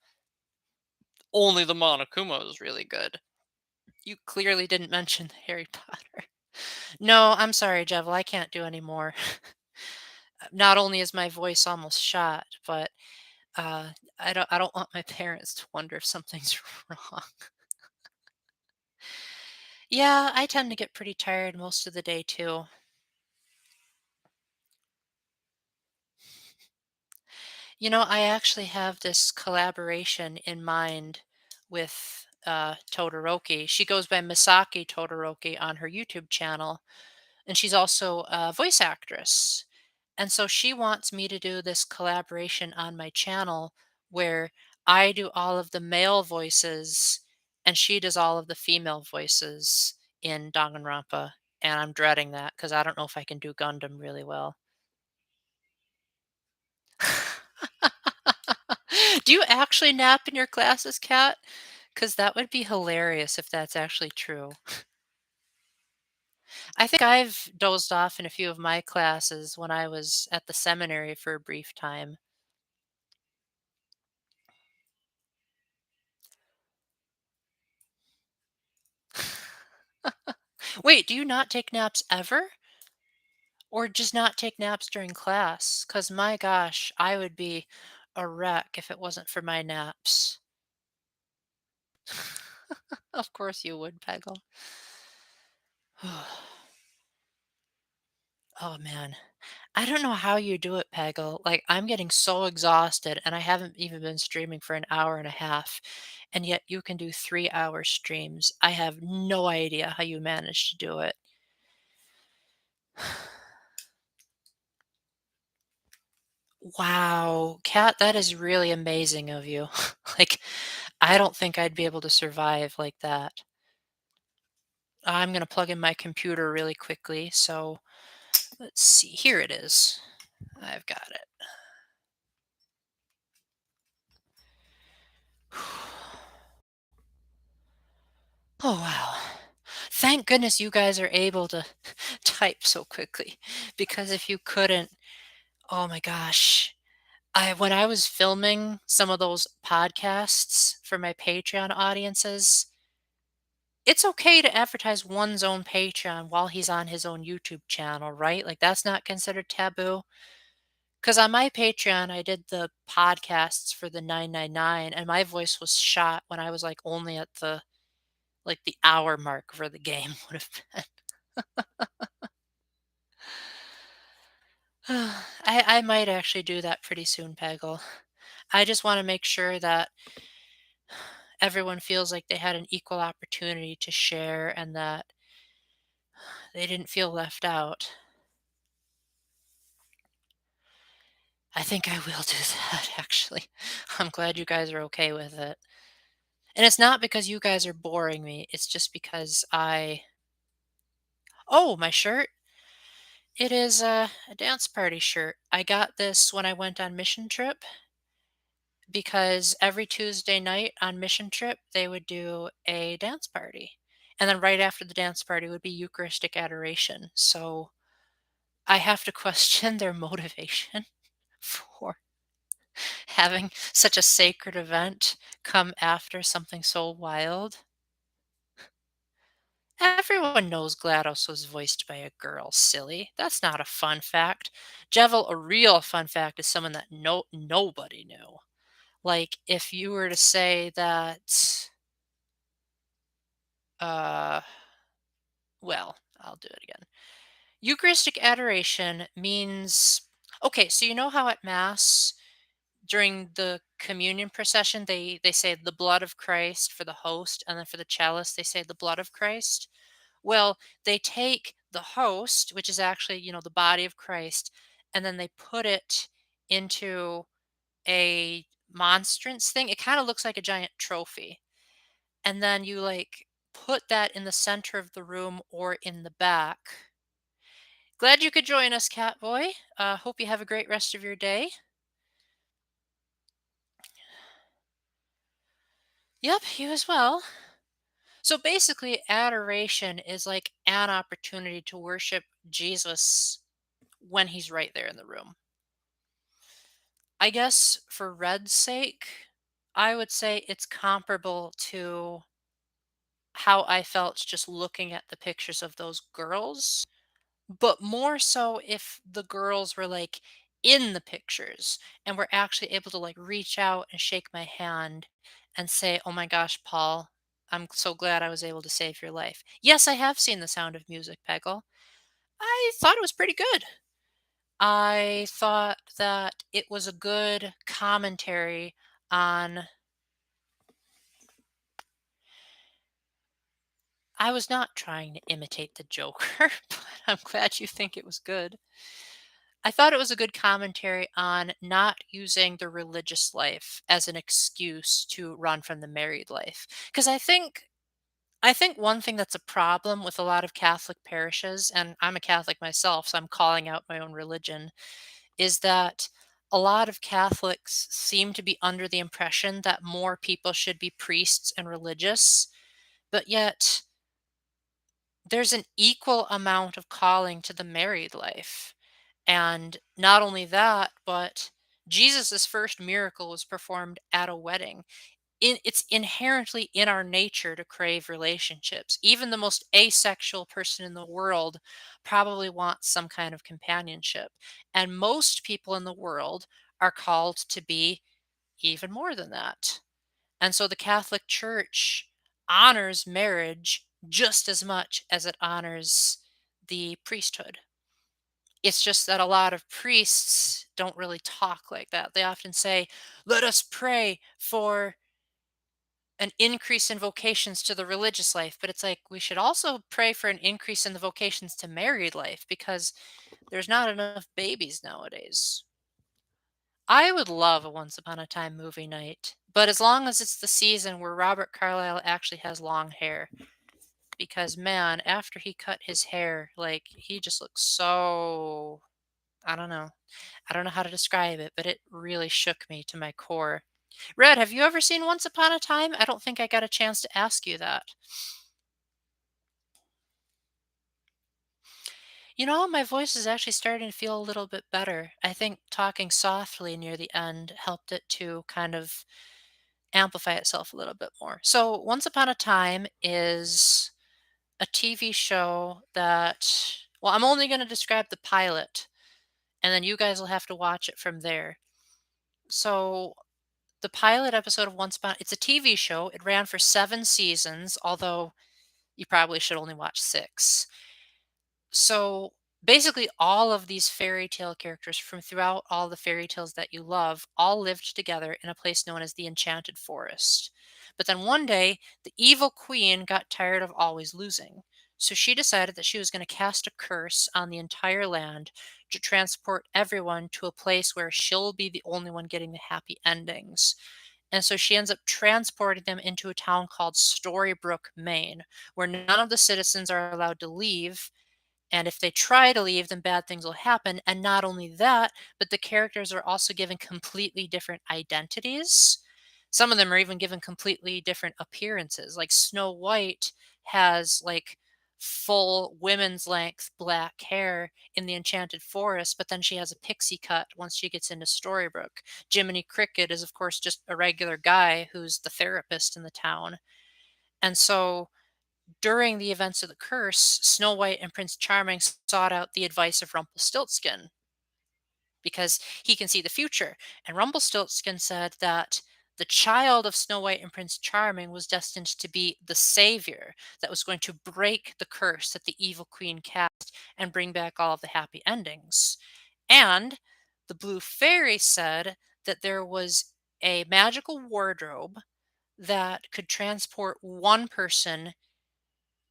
Only the Monokuma is really good. You clearly didn't mention Harry Potter. No, I'm sorry, Jevil. I can't do any more. Not only is my voice almost shot, but uh, I don't want my parents to wonder if something's wrong. Yeah, I tend to get pretty tired most of the day too. You know, I actually have this collaboration in mind with Todoroki. She goes by Misaki Todoroki on her YouTube channel, and she's also a voice actress. And so she wants me to do this collaboration on my channel where I do all of the male voices and she does all of the female voices in Danganronpa. And I'm dreading that because I don't know if I can do Gundam really well. Do you actually nap in your classes, Kat? Because that would be hilarious if that's actually true. I think I've dozed off in a few of my classes when I was at the seminary for a brief time. Wait, do you not take naps ever? Or just not take naps during class? Because my gosh, I would be a wreck if it wasn't for my naps. Of course you would, Peggle. Oh man. I don't know how you do it, Peggle. Like, I'm getting so exhausted and I haven't even been streaming for an hour and a half. And yet you can do 3 hour streams. I have no idea how you manage to do it. Wow, Kat, that is really amazing of you. Like, I don't think I'd be able to survive like that. I'm going to plug in my computer really quickly. So let's see. Here it is. I've got it. Oh, wow. Thank goodness you guys are able to type so quickly because if you couldn't, oh my gosh. When I was filming some of those podcasts for my Patreon audiences, it's okay to advertise one's own Patreon while he's on his own YouTube channel, right? Like that's not considered taboo. Because on my Patreon, I did the podcasts for the 999 and my voice was shot when I was like only at the hour mark for the game would have been. I might actually do that pretty soon, Peggle. I just want to make sure that everyone feels like they had an equal opportunity to share and that they didn't feel left out. I think I will do that, actually. I'm glad you guys are okay with it. And it's not because you guys are boring me, it's just because I. Oh, my shirt? It is a dance party shirt. I got this when I went on mission trip because every Tuesday night on mission trip, they would do a dance party. And then right after the dance party would be Eucharistic adoration. So I have to question their motivation for having such a sacred event come after something so wild. Everyone knows GLaDOS was voiced by a girl, silly. That's not a fun fact. Jevil, a real fun fact is someone that nobody knew. Like if you were to say that uh well, I'll do it again. Eucharistic adoration means okay, so you know how at mass during the communion procession they say the blood of Christ for the host and then for the chalice they say the blood of Christ. Well, they take the host, which is actually, the body of Christ, and then they put it into a monstrance thing. It kind of looks like a giant trophy. And then you like put that in the center of the room or in the back. Glad you could join us, Catboy. Hope you have a great rest of your day. Yep, you as well. So basically, adoration is like an opportunity to worship Jesus when he's right there in the room. I guess for Red's sake, I would say it's comparable to how I felt just looking at the pictures of those girls, but more so if the girls were like in the pictures and were actually able to like reach out and shake my hand and say, "Oh my gosh, Paul, I'm so glad I was able to save your life." Yes, I have seen The Sound of Music, Peggle. I thought it was pretty good. I thought that it was a good commentary on. I was not trying to imitate the Joker, but I'm glad you think it was good. I thought it was a good commentary on not using the religious life as an excuse to run from the married life. Because I think one thing that's a problem with a lot of Catholic parishes, and I'm a Catholic myself, so I'm calling out my own religion, is that a lot of Catholics seem to be under the impression that more people should be priests and religious, but yet there's an equal amount of calling to the married life. And not only that, but Jesus' first miracle was performed at a wedding. It's inherently in our nature to crave relationships. Even the most asexual person in the world probably wants some kind of companionship. And most people in the world are called to be even more than that. And so the Catholic Church honors marriage just as much as it honors the priesthood. It's just that a lot of priests don't really talk like that. They often say, let us pray for an increase in vocations to the religious life. But it's like, we should also pray for an increase in the vocations to married life because there's not enough babies nowadays. I would love a Once Upon a Time movie night, but as long as it's the season where Robert Carlyle actually has long hair. Because man, after he cut his hair, like he just looks so I don't know. I don't know how to describe it, but it really shook me to my core. Red, have you ever seen Once Upon a Time? I don't think I got a chance to ask you that. My voice is actually starting to feel a little bit better. I think talking softly near the end helped it to kind of amplify itself a little bit more. So, Once Upon a Time is a TV show that, well, I'm only going to describe the pilot, and then you guys will have to watch it from there. So, the pilot episode of Once Upon it's a TV show. It ran for 7 seasons, although you probably should only watch 6. So, basically all of these fairy tale characters from throughout all the fairy tales that you love all lived together in a place known as the Enchanted Forest. But then one day, the evil queen got tired of always losing. So she decided that she was going to cast a curse on the entire land to transport everyone to a place where she'll be the only one getting the happy endings. And so she ends up transporting them into a town called Storybrooke, Maine, where none of the citizens are allowed to leave. And if they try to leave, then bad things will happen. And not only that, but the characters are also given completely different identities. Some of them are even given completely different appearances. Like Snow White has like full women's length black hair in the Enchanted Forest, but then she has a pixie cut once she gets into Storybrooke. Jiminy Cricket is, of course, just a regular guy who's the therapist in the town. And so during the events of the curse, Snow White and Prince Charming sought out the advice of Rumpelstiltskin because he can see the future. And Rumpelstiltskin said that the child of Snow White and Prince Charming was destined to be the savior that was going to break the curse that the evil queen cast and bring back all of the happy endings. And the Blue Fairy said that there was a magical wardrobe that could transport one person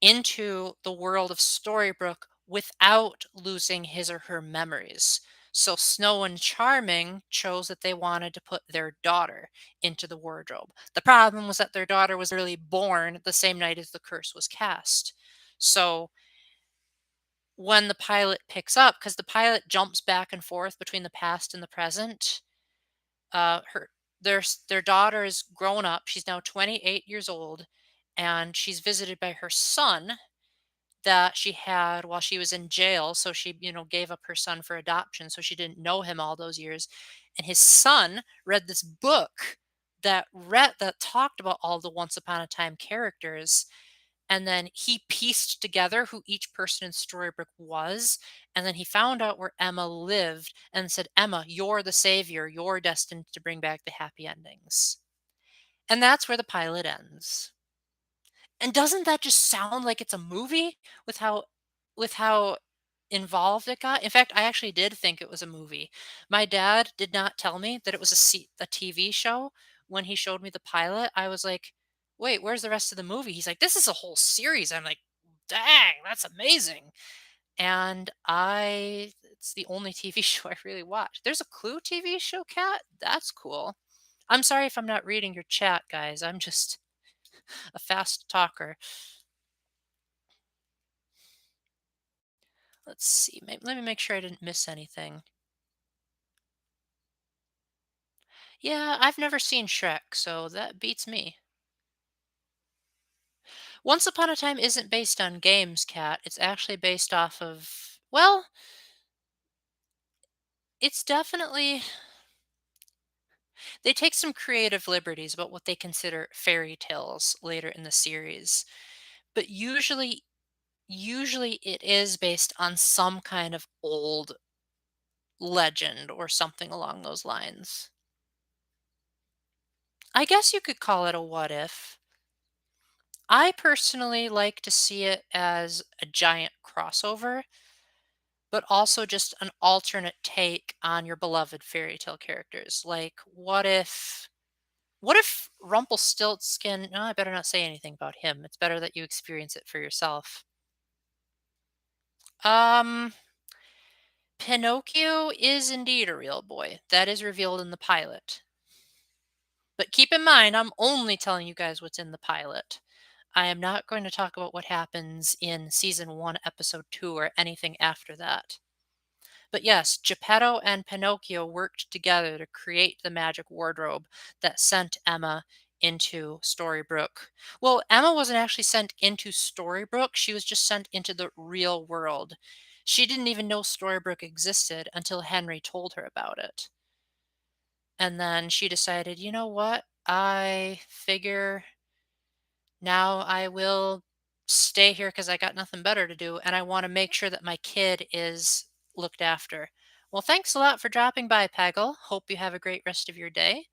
into the world of Storybrooke without losing his or her memories. So Snow and Charming chose that they wanted to put their daughter into the wardrobe. The problem was that their daughter was really born the same night as the curse was cast. So when the pilot picks up, because the pilot jumps back and forth between the past and the present, her their daughter is grown up. She's now 28 years old, and she's visited by her son that she had while she was in jail. So she, gave up her son for adoption. So she didn't know him all those years. And his son read this book that talked about all the Once Upon a Time characters. And then he pieced together who each person in Storybrooke was. And then he found out where Emma lived and said, Emma, you're the savior. You're destined to bring back the happy endings. And that's where the pilot ends. And doesn't that just sound like it's a movie with how involved it got? In fact, I actually did think it was a movie. My dad did not tell me that it was a TV show when he showed me the pilot. I was like, "Wait, where's the rest of the movie?" He's like, "This is a whole series." I'm like, "Dang, that's amazing." And That's the only TV show I really watch. There's a Clue TV show, Cat? That's cool. I'm sorry if I'm not reading your chat, guys. I'm just a fast talker. Let's see. Let me make sure I didn't miss anything. Yeah, I've never seen Shrek, so that beats me. Once Upon a Time isn't based on games, Cat. It's actually based off of, well, it's definitely, they take some creative liberties about what they consider fairy tales later in the series. But usually it is based on some kind of old legend or something along those lines. I guess you could call it a what if. I personally like to see it as a giant crossover, but also just an alternate take on your beloved fairy tale characters. Like, what if Rumpelstiltskin, no, I better not say anything about him. It's better that you experience it for yourself. Um, Pinocchio is indeed a real boy. That is revealed in the pilot. But keep in mind, I'm only telling you guys what's in the pilot. I am not going to talk about what happens in season 1, episode 2, or anything after that. But yes, Geppetto and Pinocchio worked together to create the magic wardrobe that sent Emma into Storybrooke. Well, Emma wasn't actually sent into Storybrooke, she was just sent into the real world. She didn't even know Storybrooke existed until Henry told her about it. And then she decided, you know what? I figure now I will stay here because I got nothing better to do, and I want to make sure that my kid is looked after. Well, thanks a lot for dropping by, Peggle. Hope you have a great rest of your day.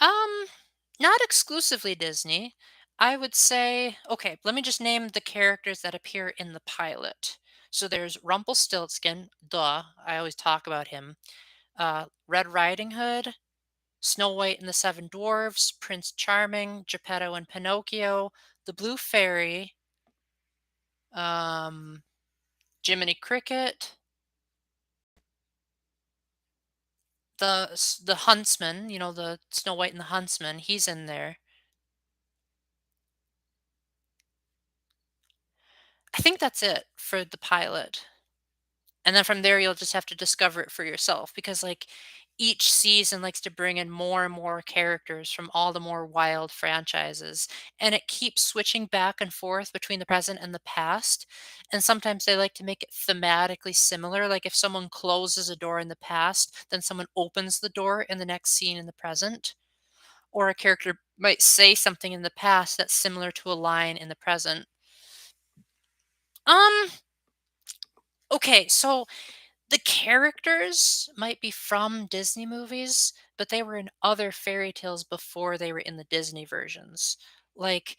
Um, Not exclusively Disney. I would say, okay, let me just name the characters that appear in the pilot. So there's Rumpelstiltskin, duh, I always talk about him. Red Riding Hood, Snow White and the Seven Dwarfs, Prince Charming, Geppetto and Pinocchio, the Blue Fairy, um, Jiminy Cricket, the Huntsman, the Snow White and the Huntsman, he's in there. I think that's it for the pilot. And then from there, you'll just have to discover it for yourself because, like, each season likes to bring in more and more characters from all the more wild franchises. And it keeps switching back and forth between the present and the past. And sometimes they like to make it thematically similar. Like, if someone closes a door in the past, then someone opens the door in the next scene in the present. Or a character might say something in the past that's similar to a line in the present. Um, okay, so the characters might be from Disney movies, but they were in other fairy tales before they were in the Disney versions. Like,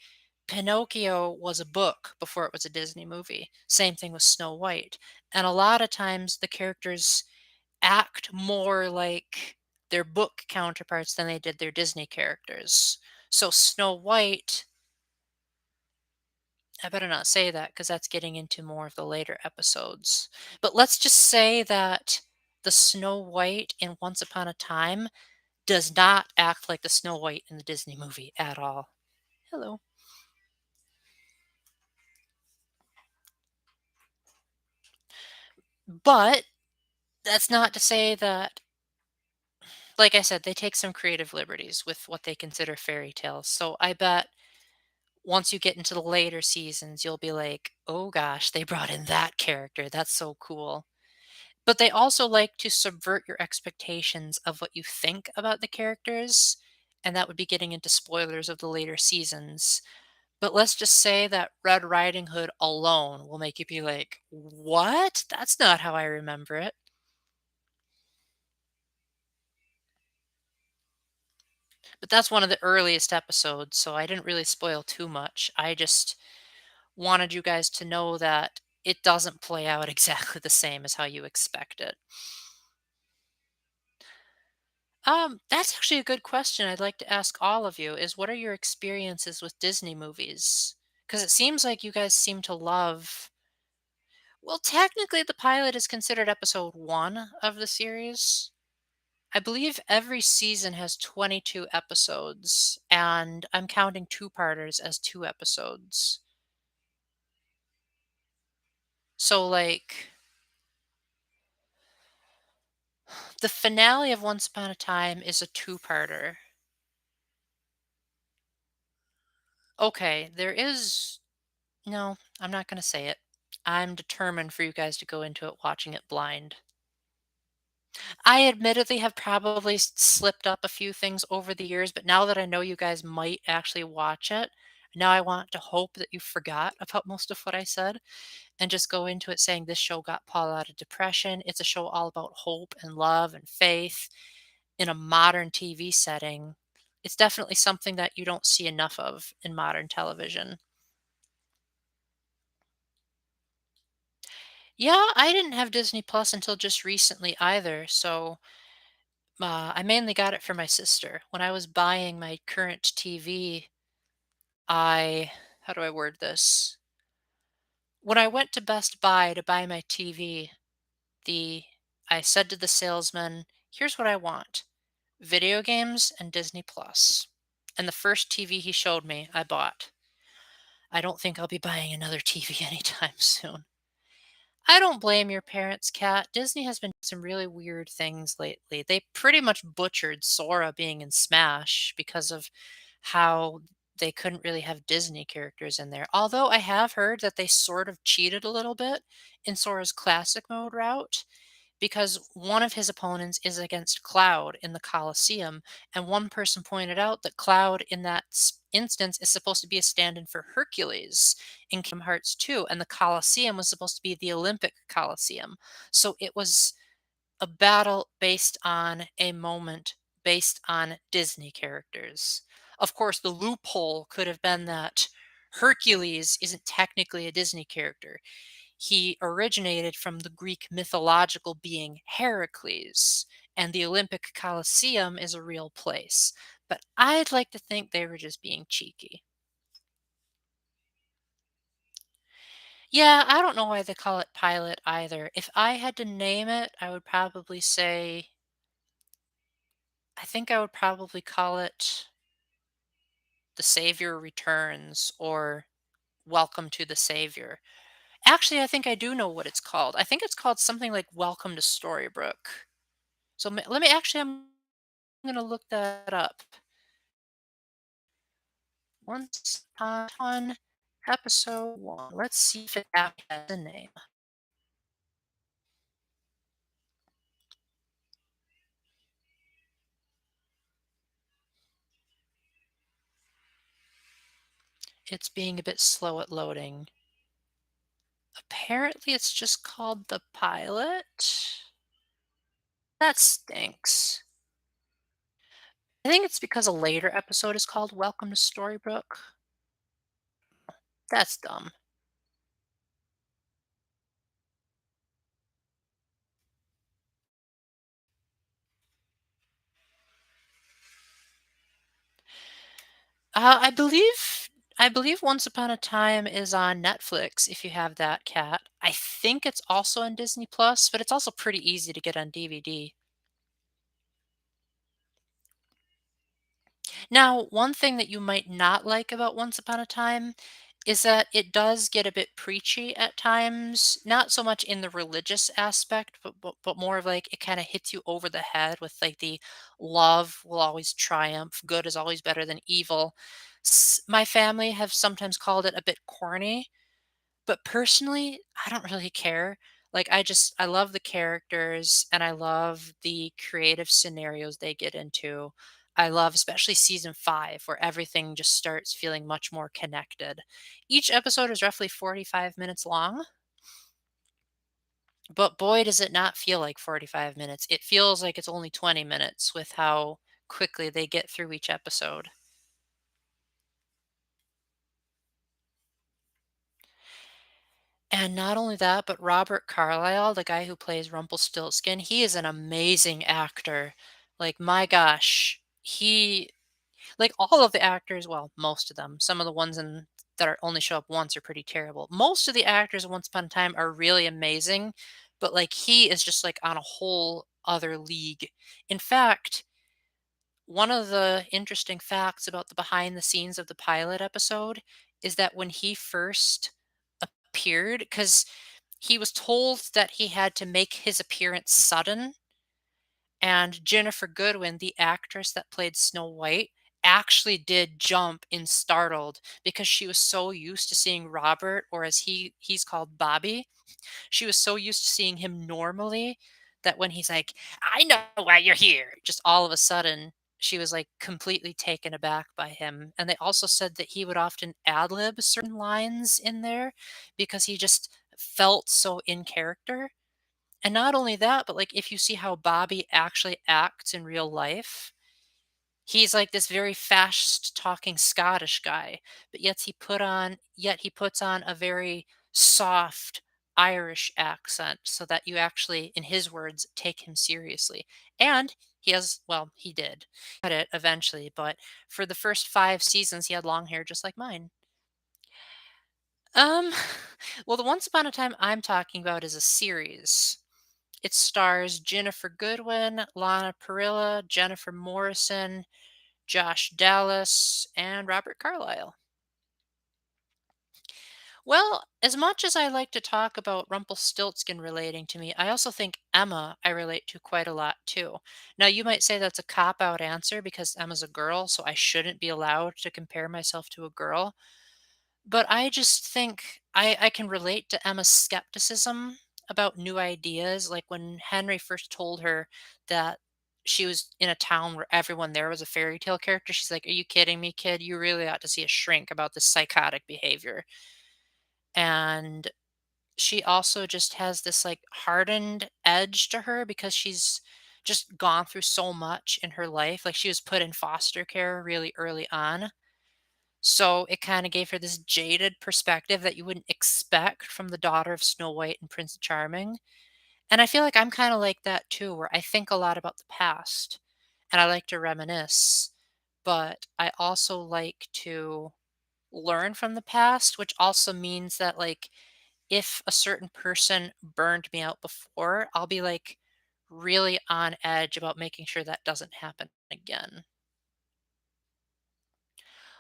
Pinocchio was a book before it was a Disney movie. Same thing with Snow White. And a lot of times the characters act more like their book counterparts than they did their Disney characters. So Snow White, I better not say that because that's getting into more of the later episodes. But let's just say that the Snow White in Once Upon a Time does not act like the Snow White in the Disney movie at all. Hello. But that's not to say that, like I said, they take some creative liberties with what they consider fairy tales. So I bet once you get into the later seasons, you'll be like, oh gosh, they brought in that character. That's so cool. But they also like to subvert your expectations of what you think about the characters, and that would be getting into spoilers of the later seasons. But let's just say that Red Riding Hood alone will make you be like, "What? That's not how I remember it." But that's one of the earliest episodes, so I didn't really spoil too much. I just wanted you guys to know that it doesn't play out exactly the same as how you expect it. That's actually a good question I'd like to ask all of you is what are your experiences with Disney movies? Because it seems like you guys seem to love. Well, technically, the pilot is considered episode one of the series. I believe every season has 22 episodes, and I'm counting two-parters as two episodes. So, like, the finale of Once Upon a Time is a two-parter. Okay, there is. No, I'm not going to say it. I'm determined for you guys to go into it watching it blind. I admittedly have probably slipped up a few things over the years, but now that I know you guys might actually watch it, now I want to hope that you forgot about most of what I said and just go into it saying this show got Paul out of depression. It's a show all about hope and love and faith in a modern TV setting. It's definitely something that you don't see enough of in modern television. Yeah, I didn't have Disney Plus until just recently either. So I mainly got it for my sister. When I was buying my current TV, how do I word this? When I went to Best Buy to buy my TV, I said to the salesman, here's what I want: video games and Disney Plus. And the first TV he showed me, I bought. I don't think I'll be buying another TV anytime soon. I don't blame your parents, Kat. Disney has been doing some really weird things lately. They pretty much butchered Sora being in Smash because of how they couldn't really have Disney characters in there. Although I have heard that they sort of cheated a little bit in Sora's classic mode route because one of his opponents is against Cloud in the Colosseum, and one person pointed out that Cloud in that instance is supposed to be a stand-in for Hercules in Kingdom Hearts 2, and the Colosseum was supposed to be the Olympic Colosseum. So it was a battle based on a moment based on Disney characters. Of course, the loophole could have been that Hercules isn't technically a Disney character. He originated from the Greek mythological being Heracles, and the Olympic Colosseum is a real place. But I'd like to think they were just being cheeky. Yeah, I don't know why they call it pilot either. If I had to name it, I would probably say, I think I would probably call it The Savior Returns or Welcome to the Savior. Actually, I think I do know what it's called. I think it's called something like Welcome to Storybrooke. So let me actually, I'm going to look that up. Once upon episode one. Let's see if it actually has a name. It's being a bit slow at loading. Apparently, it's just called the pilot. That stinks. I think it's because a later episode is called Welcome to Storybrooke. That's dumb. I believe Once Upon a Time is on Netflix if you have that, Cat. I think it's also on Disney Plus, but it's also pretty easy to get on DVD. Now, one thing that you might not like about Once Upon a Time is that it does get a bit preachy at times, not so much in the religious aspect, but more of like it kind of hits you over the head with like the love will always triumph, good is always better than evil. My family have sometimes called it a bit corny, but personally, I don't really care. Like I love the characters and I love the creative scenarios they get into. I love especially season 5 where everything just starts feeling much more connected. Each episode is roughly 45 minutes long, but boy does it not feel like 45 minutes. It feels like it's only 20 minutes with how quickly they get through each episode. And not only that, but Robert Carlyle, the guy who plays Rumpelstiltskin, he is an amazing actor. Like, my gosh, he like, all of the actors, well, most of them, some of the ones in that are only show up once are pretty terrible. Most of the actors in Once Upon a Time are really amazing, but, like, he is just, like, on a whole other league. In fact, one of the interesting facts about the behind the scenes of the pilot episode is that when he first appeared, because he was told that he had to make his appearance sudden, and Jennifer Goodwin, the actress that played Snow White, actually did jump in startled because she was so used to seeing Robert, or as he's called, Bobby. She was so used to seeing him normally that when he's like, "I know why you're here," just all of a sudden she was like completely taken aback by him. And they also said that he would often ad lib certain lines in there because he just felt so in character. And not only that, but like if you see how Bobby actually acts in real life, he's like this very fast talking Scottish guy, but yet he puts on a very soft Irish accent so that you actually, in his words, take him seriously. And he did cut it eventually, but for the first 5 seasons, he had long hair just like mine. Um, well, the Once Upon a Time I'm talking about is a series. It stars Jennifer Goodwin, Lana Parrilla, Jennifer Morrison, Josh Dallas, and Robert Carlyle. Well, as much as I like to talk about Rumpelstiltskin relating to me, I also think Emma I relate to quite a lot too. Now, you might say that's a cop out answer because Emma's a girl, so I shouldn't be allowed to compare myself to a girl. But I just think I can relate to Emma's skepticism about new ideas. Like when Henry first told her that she was in a town where everyone there was a fairy tale character, she's like, "Are you kidding me, kid? You really ought to see a shrink about this psychotic behavior." And she also just has this like hardened edge to her because she's just gone through so much in her life. Like she was put in foster care really early on, so it kinda gave her this jaded perspective that you wouldn't expect from the daughter of Snow White and Prince Charming, and I feel like I'm kinda like that too, where I think a lot about the past, and I like to reminisce, but I also like to learn from the past, which also means that, like, if a certain person burned me out before, I'll be, like, really on edge about making sure that doesn't happen again.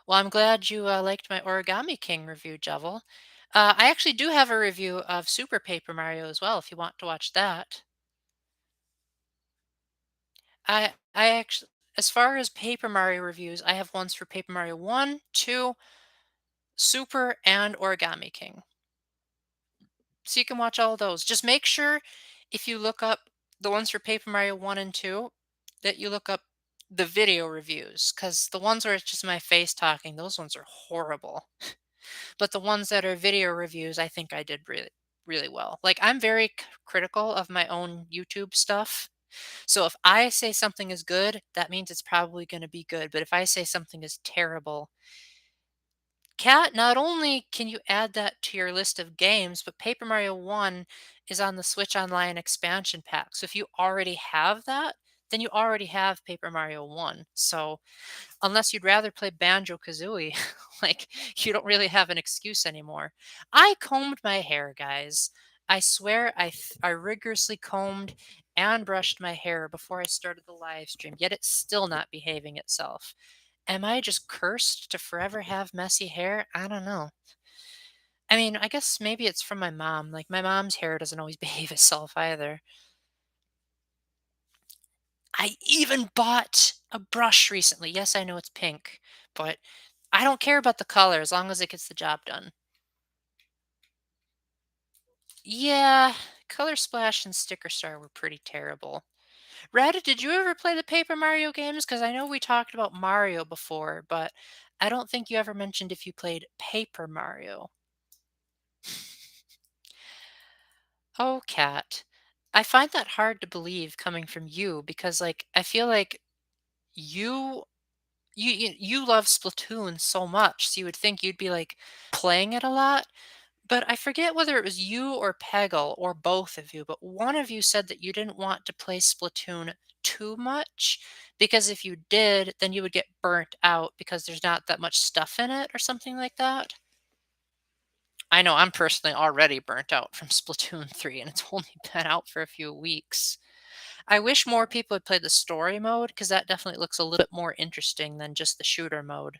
Well, I'm glad you liked my Origami King review, Jevil. I actually do have a review of Super Paper Mario as well, if you want to watch that. I actually, as far as Paper Mario reviews, I have ones for Paper Mario 1, 2, Super, and Origami King. So you can watch all of those. Just make sure if you look up the ones for Paper Mario 1 and 2, that you look up the video reviews, because the ones where it's just my face talking, those ones are horrible. But the ones that are video reviews, I think I did really, really well. Like, I'm very critical of my own YouTube stuff. So if I say something is good, that means it's probably going to be good. But if I say something is terrible, Cat, not only can you add that to your list of games, but Paper Mario 1 is on the Switch Online expansion pack. So if you already have that, then you already have Paper Mario 1. So unless you'd rather play Banjo-Kazooie, like, you don't really have an excuse anymore. I combed my hair, guys. I swear I rigorously combed and brushed my hair before I started the live stream, yet it's still not behaving itself. Am I just cursed to forever have messy hair? I don't know. I mean, I guess maybe it's from my mom. Like, my mom's hair doesn't always behave itself either. I even bought a brush recently. Yes, I know it's pink, but I don't care about the color as long as it gets the job done. Yeah, Color Splash and Sticker Star were pretty terrible. Red, did you ever play the Paper Mario games? Because I know we talked about Mario before, but I don't think you ever mentioned if you played Paper Mario. Oh, Cat. I find that hard to believe coming from you because, like, I feel like you you love Splatoon so much, so you would think you'd be, like, playing it a lot, but I forget whether it was you or Peggle or both of you, but one of you said that you didn't want to play Splatoon too much, because if you did, then you would get burnt out because there's not that much stuff in it or something like that. I know I'm personally already burnt out from Splatoon 3, and it's only been out for a few weeks. I wish more people had played the story mode because that definitely looks a little bit more interesting than just the shooter mode.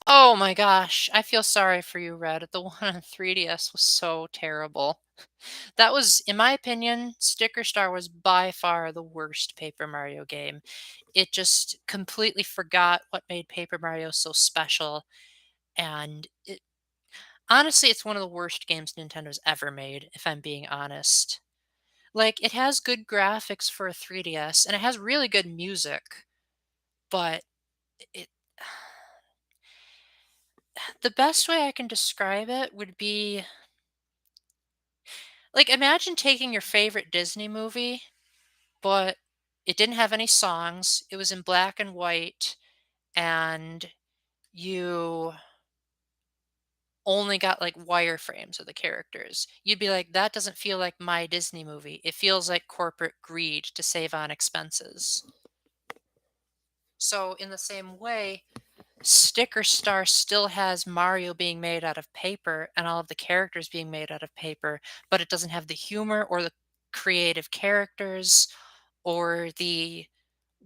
Oh my gosh, I feel sorry for you, Red. The one on 3DS was so terrible. That was, in my opinion, Sticker Star was by far the worst Paper Mario game. It just completely forgot what made Paper Mario so special, and honestly, it's one of the worst games Nintendo's ever made, if I'm being honest. Like, it has good graphics for a 3DS, and it has really good music, but it the best way I can describe it would be like, imagine taking your favorite Disney movie, but it didn't have any songs, it was in black and white, and you only got, like, wireframes of the characters. You'd be like, "That doesn't feel like my Disney movie. It feels like corporate greed to save on expenses." So, in the same way, Sticker Star still has Mario being made out of paper and all of the characters being made out of paper, but it doesn't have the humor or the creative characters or the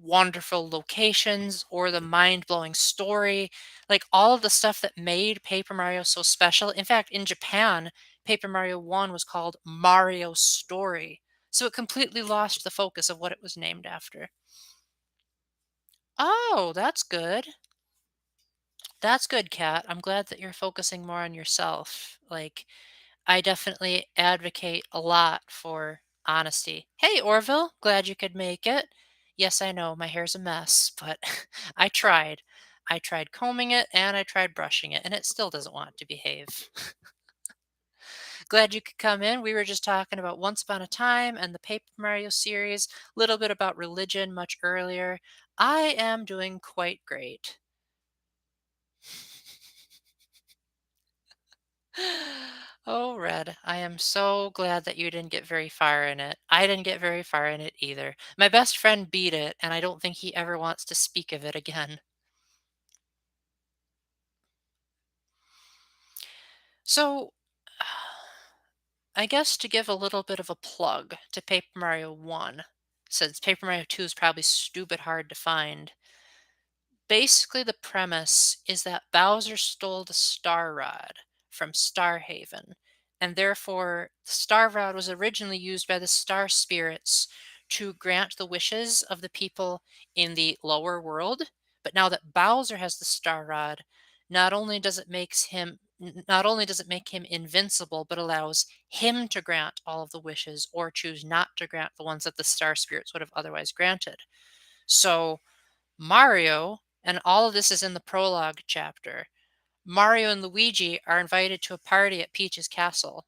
wonderful locations or the mind-blowing story. Like all of the stuff that made Paper Mario so special. In fact, in Japan, Paper Mario 1 was called Mario Story. So it completely lost the focus of what it was named after. Oh, that's good. That's good, Kat. I'm glad that you're focusing more on yourself. Like, I definitely advocate a lot for honesty. Hey, Orville, glad you could make it. Yes, I know my hair's a mess, but I tried. I tried combing it and I tried brushing it, and it still doesn't want to behave. Glad you could come in. We were just talking about Once Upon a Time and the Paper Mario series, a little bit about religion much earlier. I am doing quite great. Oh, Red, I am so glad that you didn't get very far in it. I didn't get very far in it either. My best friend beat it, and I don't think he ever wants to speak of it again. So, I guess to give a little bit of a plug to Paper Mario 1, since Paper Mario 2 is probably stupid hard to find. Basically, the premise is that Bowser stole the Star Rod from Starhaven, and therefore, the Star Rod was originally used by the Star Spirits to grant the wishes of the people in the lower world. But now that Bowser has the Star Rod, not only does it make him invincible, but allows him to grant all of the wishes or choose not to grant the ones that the Star Spirits would have otherwise granted. So Mario, and all of this is in the prologue chapter. Mario and Luigi are invited to a party at Peach's castle.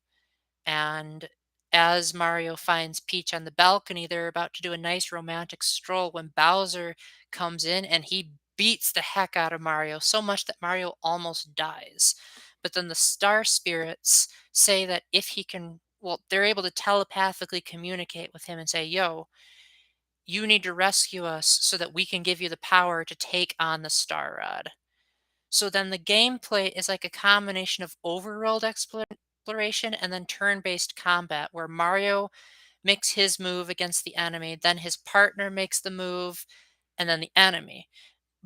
And as Mario finds Peach on the balcony, they're about to do a nice romantic stroll when Bowser comes in and he beats the heck out of Mario so much that Mario almost dies. But then the Star Spirits say that if he can, well, they're able to telepathically communicate with him and say, yo, you need to rescue us so that we can give you the power to take on the Star Rod. So then the gameplay is like a combination of overworld exploration and then turn-based combat where Mario makes his move against the enemy, then his partner makes the move, and then the enemy.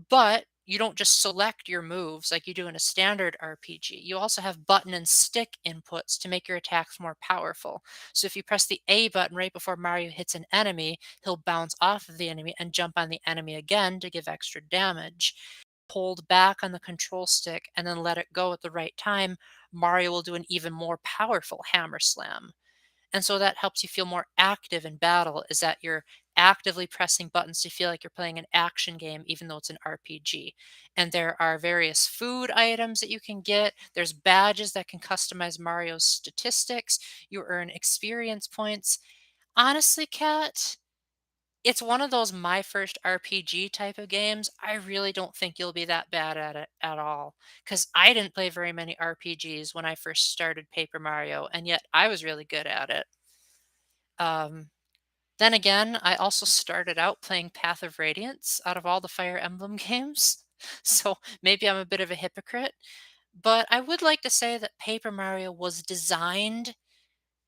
But you don't just select your moves like you do in a standard RPG. You also have button and stick inputs to make your attacks more powerful. So if you press the A button right before Mario hits an enemy, he'll bounce off of the enemy and jump on the enemy again to give extra damage. Hold back on the control stick and then let it go at the right time, Mario will do an even more powerful hammer slam. And so that helps you feel more active in battle, is that you're actively pressing buttons to feel like you're playing an action game, even though it's an RPG. And there are various food items that you can get. There's badges that can customize Mario's statistics. You earn experience points. Honestly, Kat, it's one of those my first RPG type of games. I really don't think you'll be that bad at it at all. Because I didn't play very many RPGs when I first started Paper Mario, and yet I was really good at it. Um, then again, I also started out playing Path of Radiance out of all the Fire Emblem games. So maybe I'm a bit of a hypocrite. But I would like to say that Paper Mario was designed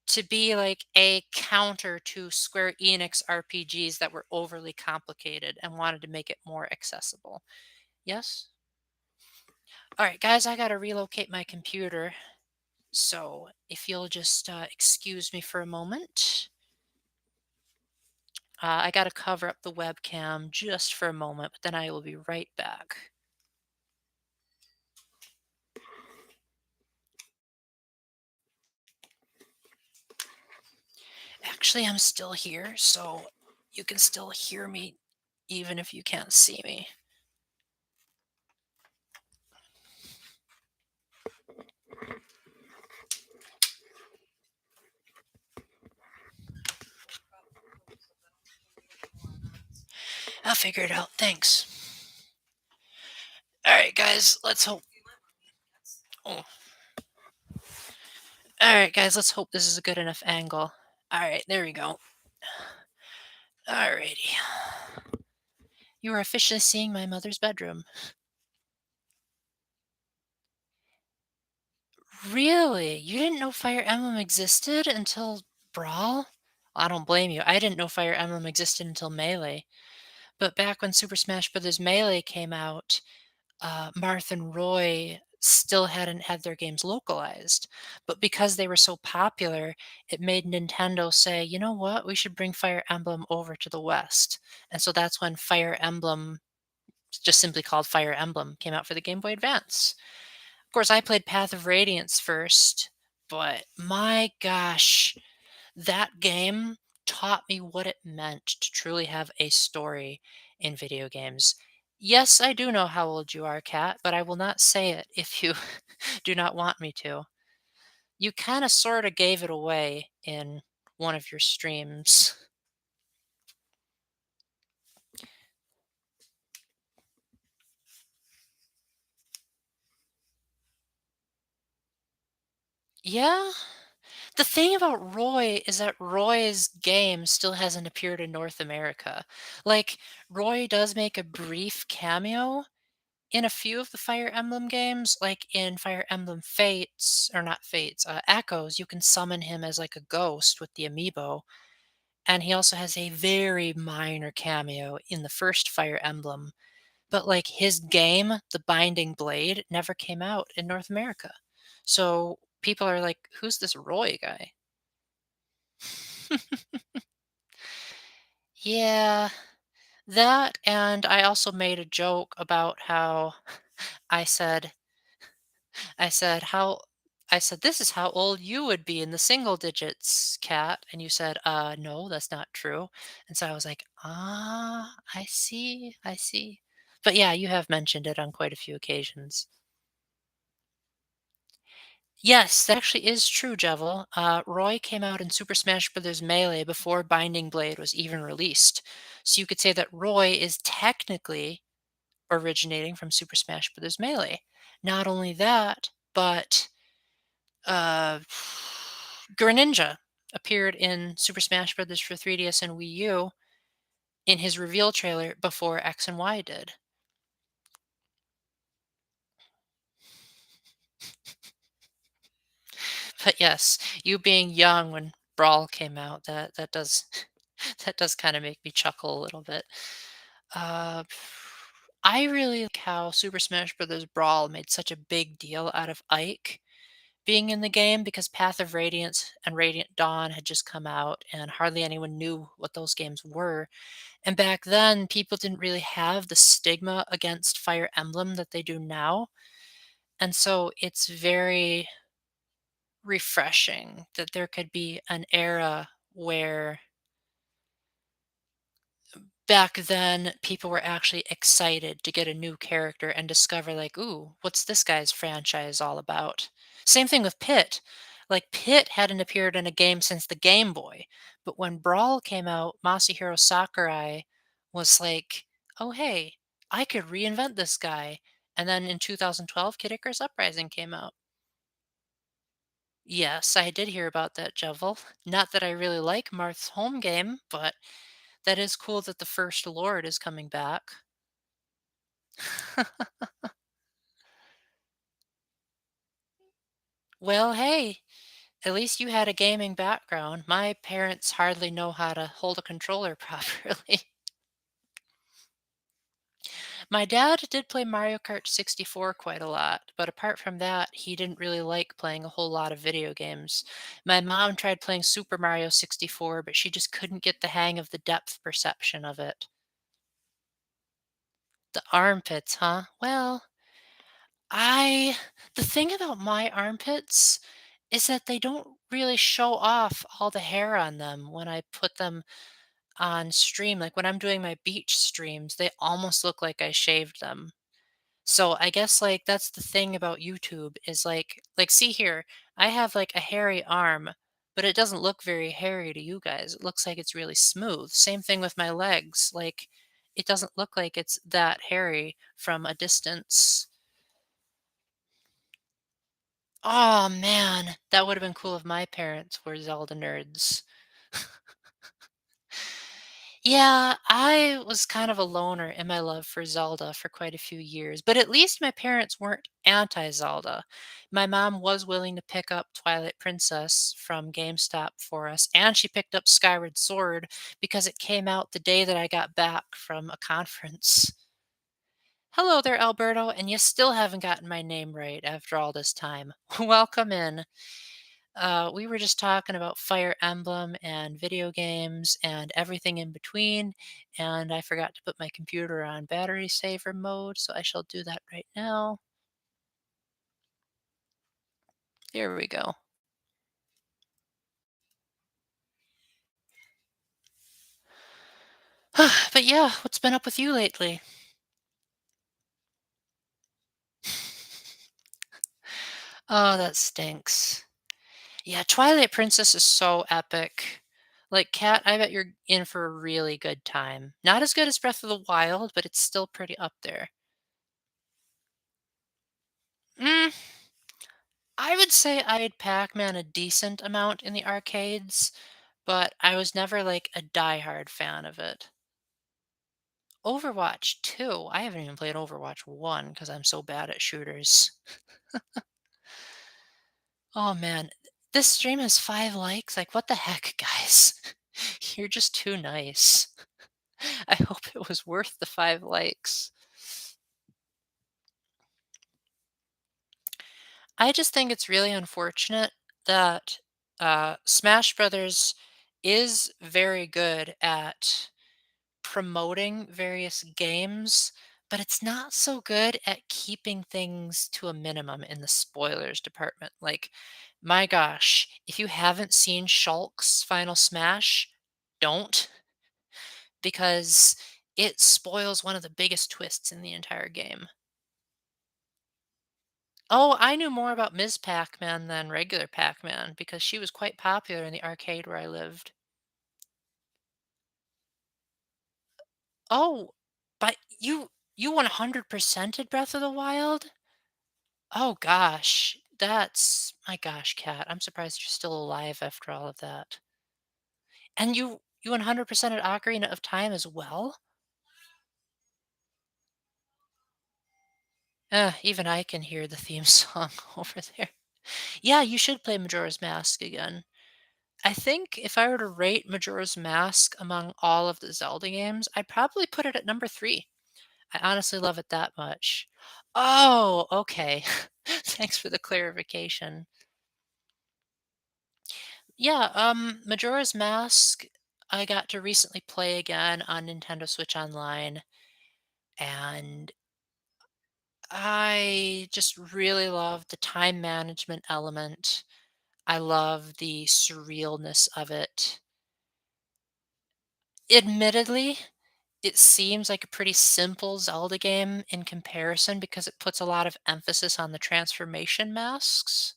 to be like a counter to Square Enix RPGs that were overly complicated and wanted to make it more accessible. Yes? All right, guys, I got to relocate my computer. So if you'll just excuse me for a moment, I got to cover up the webcam just for a moment, but then I will be right back. Actually, I'm still here, so you can still hear me even if you can't see me. I'll figure it out. Thanks. All right, guys, let's hope. Oh. All right, guys, let's hope this is a good enough angle. All right, there we go. All righty. You are officially seeing my mother's bedroom. Really? You didn't know Fire Emblem existed until Brawl? I don't blame you. I didn't know Fire Emblem existed until Melee. But back when Super Smash Bros. Melee came out, Marth and Roy still hadn't had their games localized. But because they were so popular, it made Nintendo say, you know what, we should bring Fire Emblem over to the West. And so that's when Fire Emblem, just simply called Fire Emblem, came out for the Game Boy Advance. Of course, I played Path of Radiance first, but my gosh, that game taught me what it meant to truly have a story in video games. Yes, I do know how old you are, Kat, but I will not say it if you do not want me to. You kind of sort of gave it away in one of your streams. Yeah, the thing about Roy is that Roy's game still hasn't appeared in North America. Like, Roy does make a brief cameo in a few of the Fire Emblem games, like in Fire Emblem Fates, or not Fates, Echoes, you can summon him as like a ghost with the amiibo. And he also has a very minor cameo in the first Fire Emblem. But like his game, The Binding Blade, never came out in North America. So people are like, who's this Roy guy? Yeah, that, and I also made a joke about how I said, I said, "How," I said, "This is how old you would be in the single digits, Cat." And you said, no, that's not true." And so I was like, "Ah, I see, I see." But yeah, you have mentioned it on quite a few occasions. Yes, that actually is true, Jevil. Roy came out in Super Smash Bros. Melee before Binding Blade was even released. So you could say that Roy is technically originating from Super Smash Bros. Melee. Not only that, but uh, Greninja appeared in Super Smash Bros. For 3DS and Wii U in his reveal trailer before X and Y did. But yes, you being young when Brawl came out, that does that does kind of make me chuckle a little bit. Uh, I really like how Super Smash Bros. Brawl made such a big deal out of Ike being in the game because Path of Radiance and Radiant Dawn had just come out and hardly anyone knew what those games were. And back then, people didn't really have the stigma against Fire Emblem that they do now. And so it's very refreshing that there could be an era where back then people were actually excited to get a new character and discover, like, ooh, what's this guy's franchise all about? Same thing with Pit. Like, Pit hadn't appeared in a game since the Game Boy, but when Brawl came out, Masahiro Sakurai was like, oh hey, I could reinvent this guy. And then in 2012, Kid Icarus Uprising came out. Yes, I did hear about that, Jovel. Not that I really like Marth's home game, but that is cool that the First Lord is coming back. Well, hey, at least you had a gaming background. My parents hardly know how to hold a controller properly. My dad did play Mario Kart 64 quite a lot, but apart from that, he didn't really like playing a whole lot of video games. My mom tried playing Super Mario 64, but she just couldn't get the hang of the depth perception of it. The armpits, huh? Well, I the thing about my armpits is that they don't really show off all the hair on them when I put them on stream. Like when I'm doing my beach streams, they almost look like I shaved them. So I guess like that's the thing about YouTube is like see here, I have like a hairy arm, but it doesn't look very hairy to you guys. It looks like it's really smooth. Same thing with my legs. Like it doesn't look like it's that hairy from a distance. Oh man, that would have been cool if my parents were Zelda nerds. Yeah, I was kind of a loner in my love for Zelda for quite a few years, but at least my parents weren't anti-Zelda. My mom was willing to pick up Twilight Princess from GameStop for us, and she picked up Skyward Sword because it came out the day that I got back from a conference. Hello there, Alberto, and you still haven't gotten my name right after all this time. Welcome in. We were just talking about Fire Emblem and video games and everything in between, and I forgot to put my computer on battery saver mode, so I shall do that right now. Here we go. But yeah, what's been up with you lately? Oh, that stinks. Yeah, Twilight Princess is so epic. Like, Cat, I bet you're in for a really good time. Not as good as Breath of the Wild, but it's still pretty up there. Mm, I would say I'd Pac-Man a decent amount in the arcades, but I was never like a diehard fan of it. Overwatch 2, I haven't even played Overwatch 1 because I'm so bad at shooters. Oh man, this stream has 5 likes. Like, what the heck, guys? You're just too nice. I hope it was worth the 5 likes. I just think it's really unfortunate that Smash Brothers is very good at promoting various games, but it's not so good at keeping things to a minimum in the spoilers department. Like, my gosh, if you haven't seen Shulk's Final Smash, don't, because it spoils one of the biggest twists in the entire game. Oh, I knew more about Ms. Pac-Man than regular Pac-Man because she was quite popular in the arcade where I lived. Oh, but you 100%ed Breath of the Wild? Oh gosh, that's my gosh, Cat. I'm surprised you're still alive after all of that. And you 100%ed Ocarina of Time as well? Even I can hear the theme song over there. Yeah, you should play Majora's Mask again. I think if I were to rate Majora's Mask among all of the Zelda games, I'd probably put it at number 3. I honestly love it that much. Oh, okay. Thanks for the clarification. Yeah, Majora's Mask, I got to recently play again on Nintendo Switch Online, and I just really love the time management element. I love the surrealness of it. Admittedly, it seems like a pretty simple Zelda game in comparison because it puts a lot of emphasis on the transformation masks.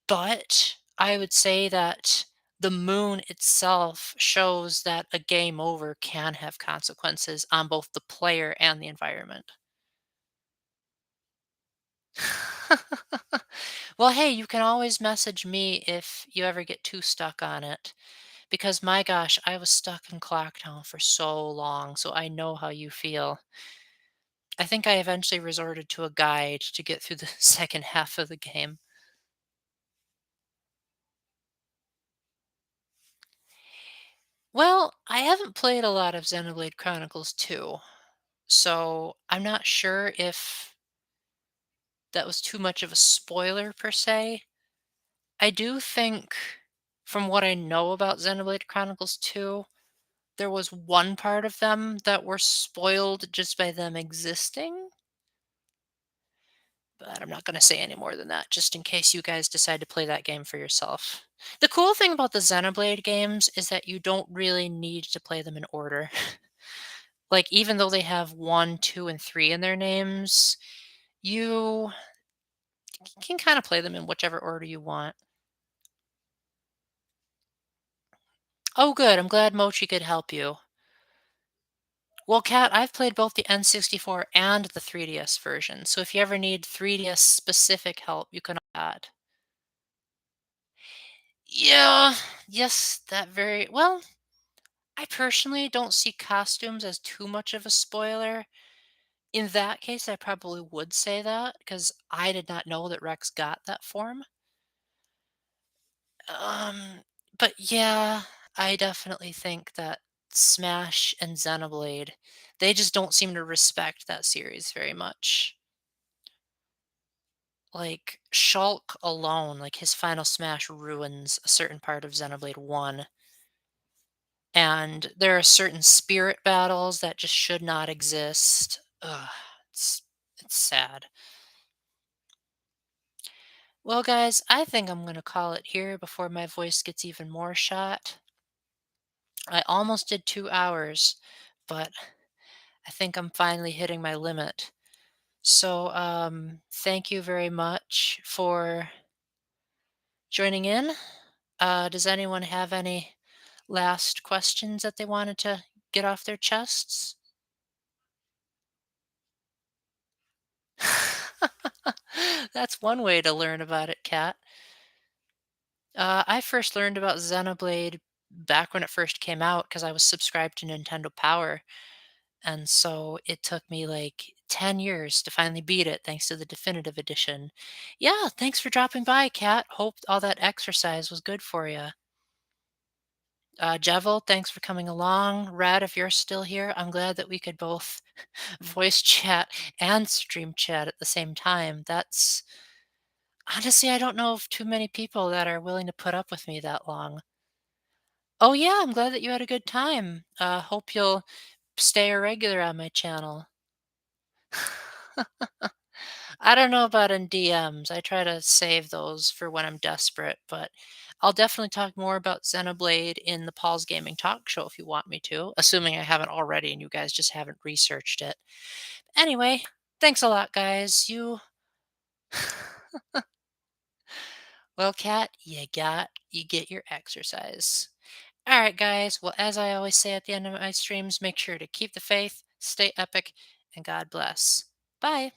But I would say that the moon itself shows that a game over can have consequences on both the player and the environment. Well, hey, you can always message me if you ever get too stuck on it. Because my gosh, I was stuck in Clocktown for so long, so I know how you feel. I think I eventually resorted to a guide to get through the second half of the game. Well, I haven't played a lot of Xenoblade Chronicles 2, so I'm not sure if that was too much of a spoiler per se. I do think, from what I know about Xenoblade Chronicles 2, there was one part of them that were spoiled just by them existing. But I'm not going to say any more than that, just in case you guys decide to play that game for yourself. The cool thing about the Xenoblade games is that you don't really need to play them in order. Like, even though they have 1, 2, and 3 in their names, you can kind of play them in whichever order you want. Oh, good. I'm glad Mochi could help you. Well, Kat, I've played both the N64 and the 3DS version, so if you ever need 3DS specific help, you can add. Yeah, yes, that very well. I personally don't see costumes as too much of a spoiler. In that case, I probably would say that because I did not know that Rex got that form. Um, but yeah, I definitely think that Smash and Xenoblade, they just don't seem to respect that series very much. Like Shulk alone, like his final smash ruins a certain part of Xenoblade 1. And there are certain spirit battles that just should not exist. Ugh, it's it's sad. Well, guys, I think I'm gonna call it here before my voice gets even more shot. I almost did 2 hours, but I think I'm finally hitting my limit. So, thank you very much for joining in. Does anyone have any last questions that they wanted to get off their chests? That's one way to learn about it, Kat. I first learned about Xenoblade back when it first came out because I was subscribed to Nintendo Power. And so it took me like 10 years to finally beat it thanks to the definitive edition. Yeah, thanks for dropping by, Kat. Hope all that exercise was good for you. Jevil, thanks for coming along. Rad, if you're still here, I'm glad that we could both voice chat and stream chat at the same time. That's honestly, I don't know of too many people that are willing to put up with me that long. Oh, yeah, I'm glad that you had a good time. Hope you'll stay a regular on my channel. I don't know about in DMs. I try to save those for when I'm desperate, but I'll definitely talk more about Xenoblade in the Paul's Gaming Talk Show if you want me to, assuming I haven't already and you guys just haven't researched it. Anyway, thanks a lot, guys. You well, Kat, you get your exercise. All right, guys. Well, as I always say at the end of my streams, make sure to keep the faith, stay epic, and God bless. Bye.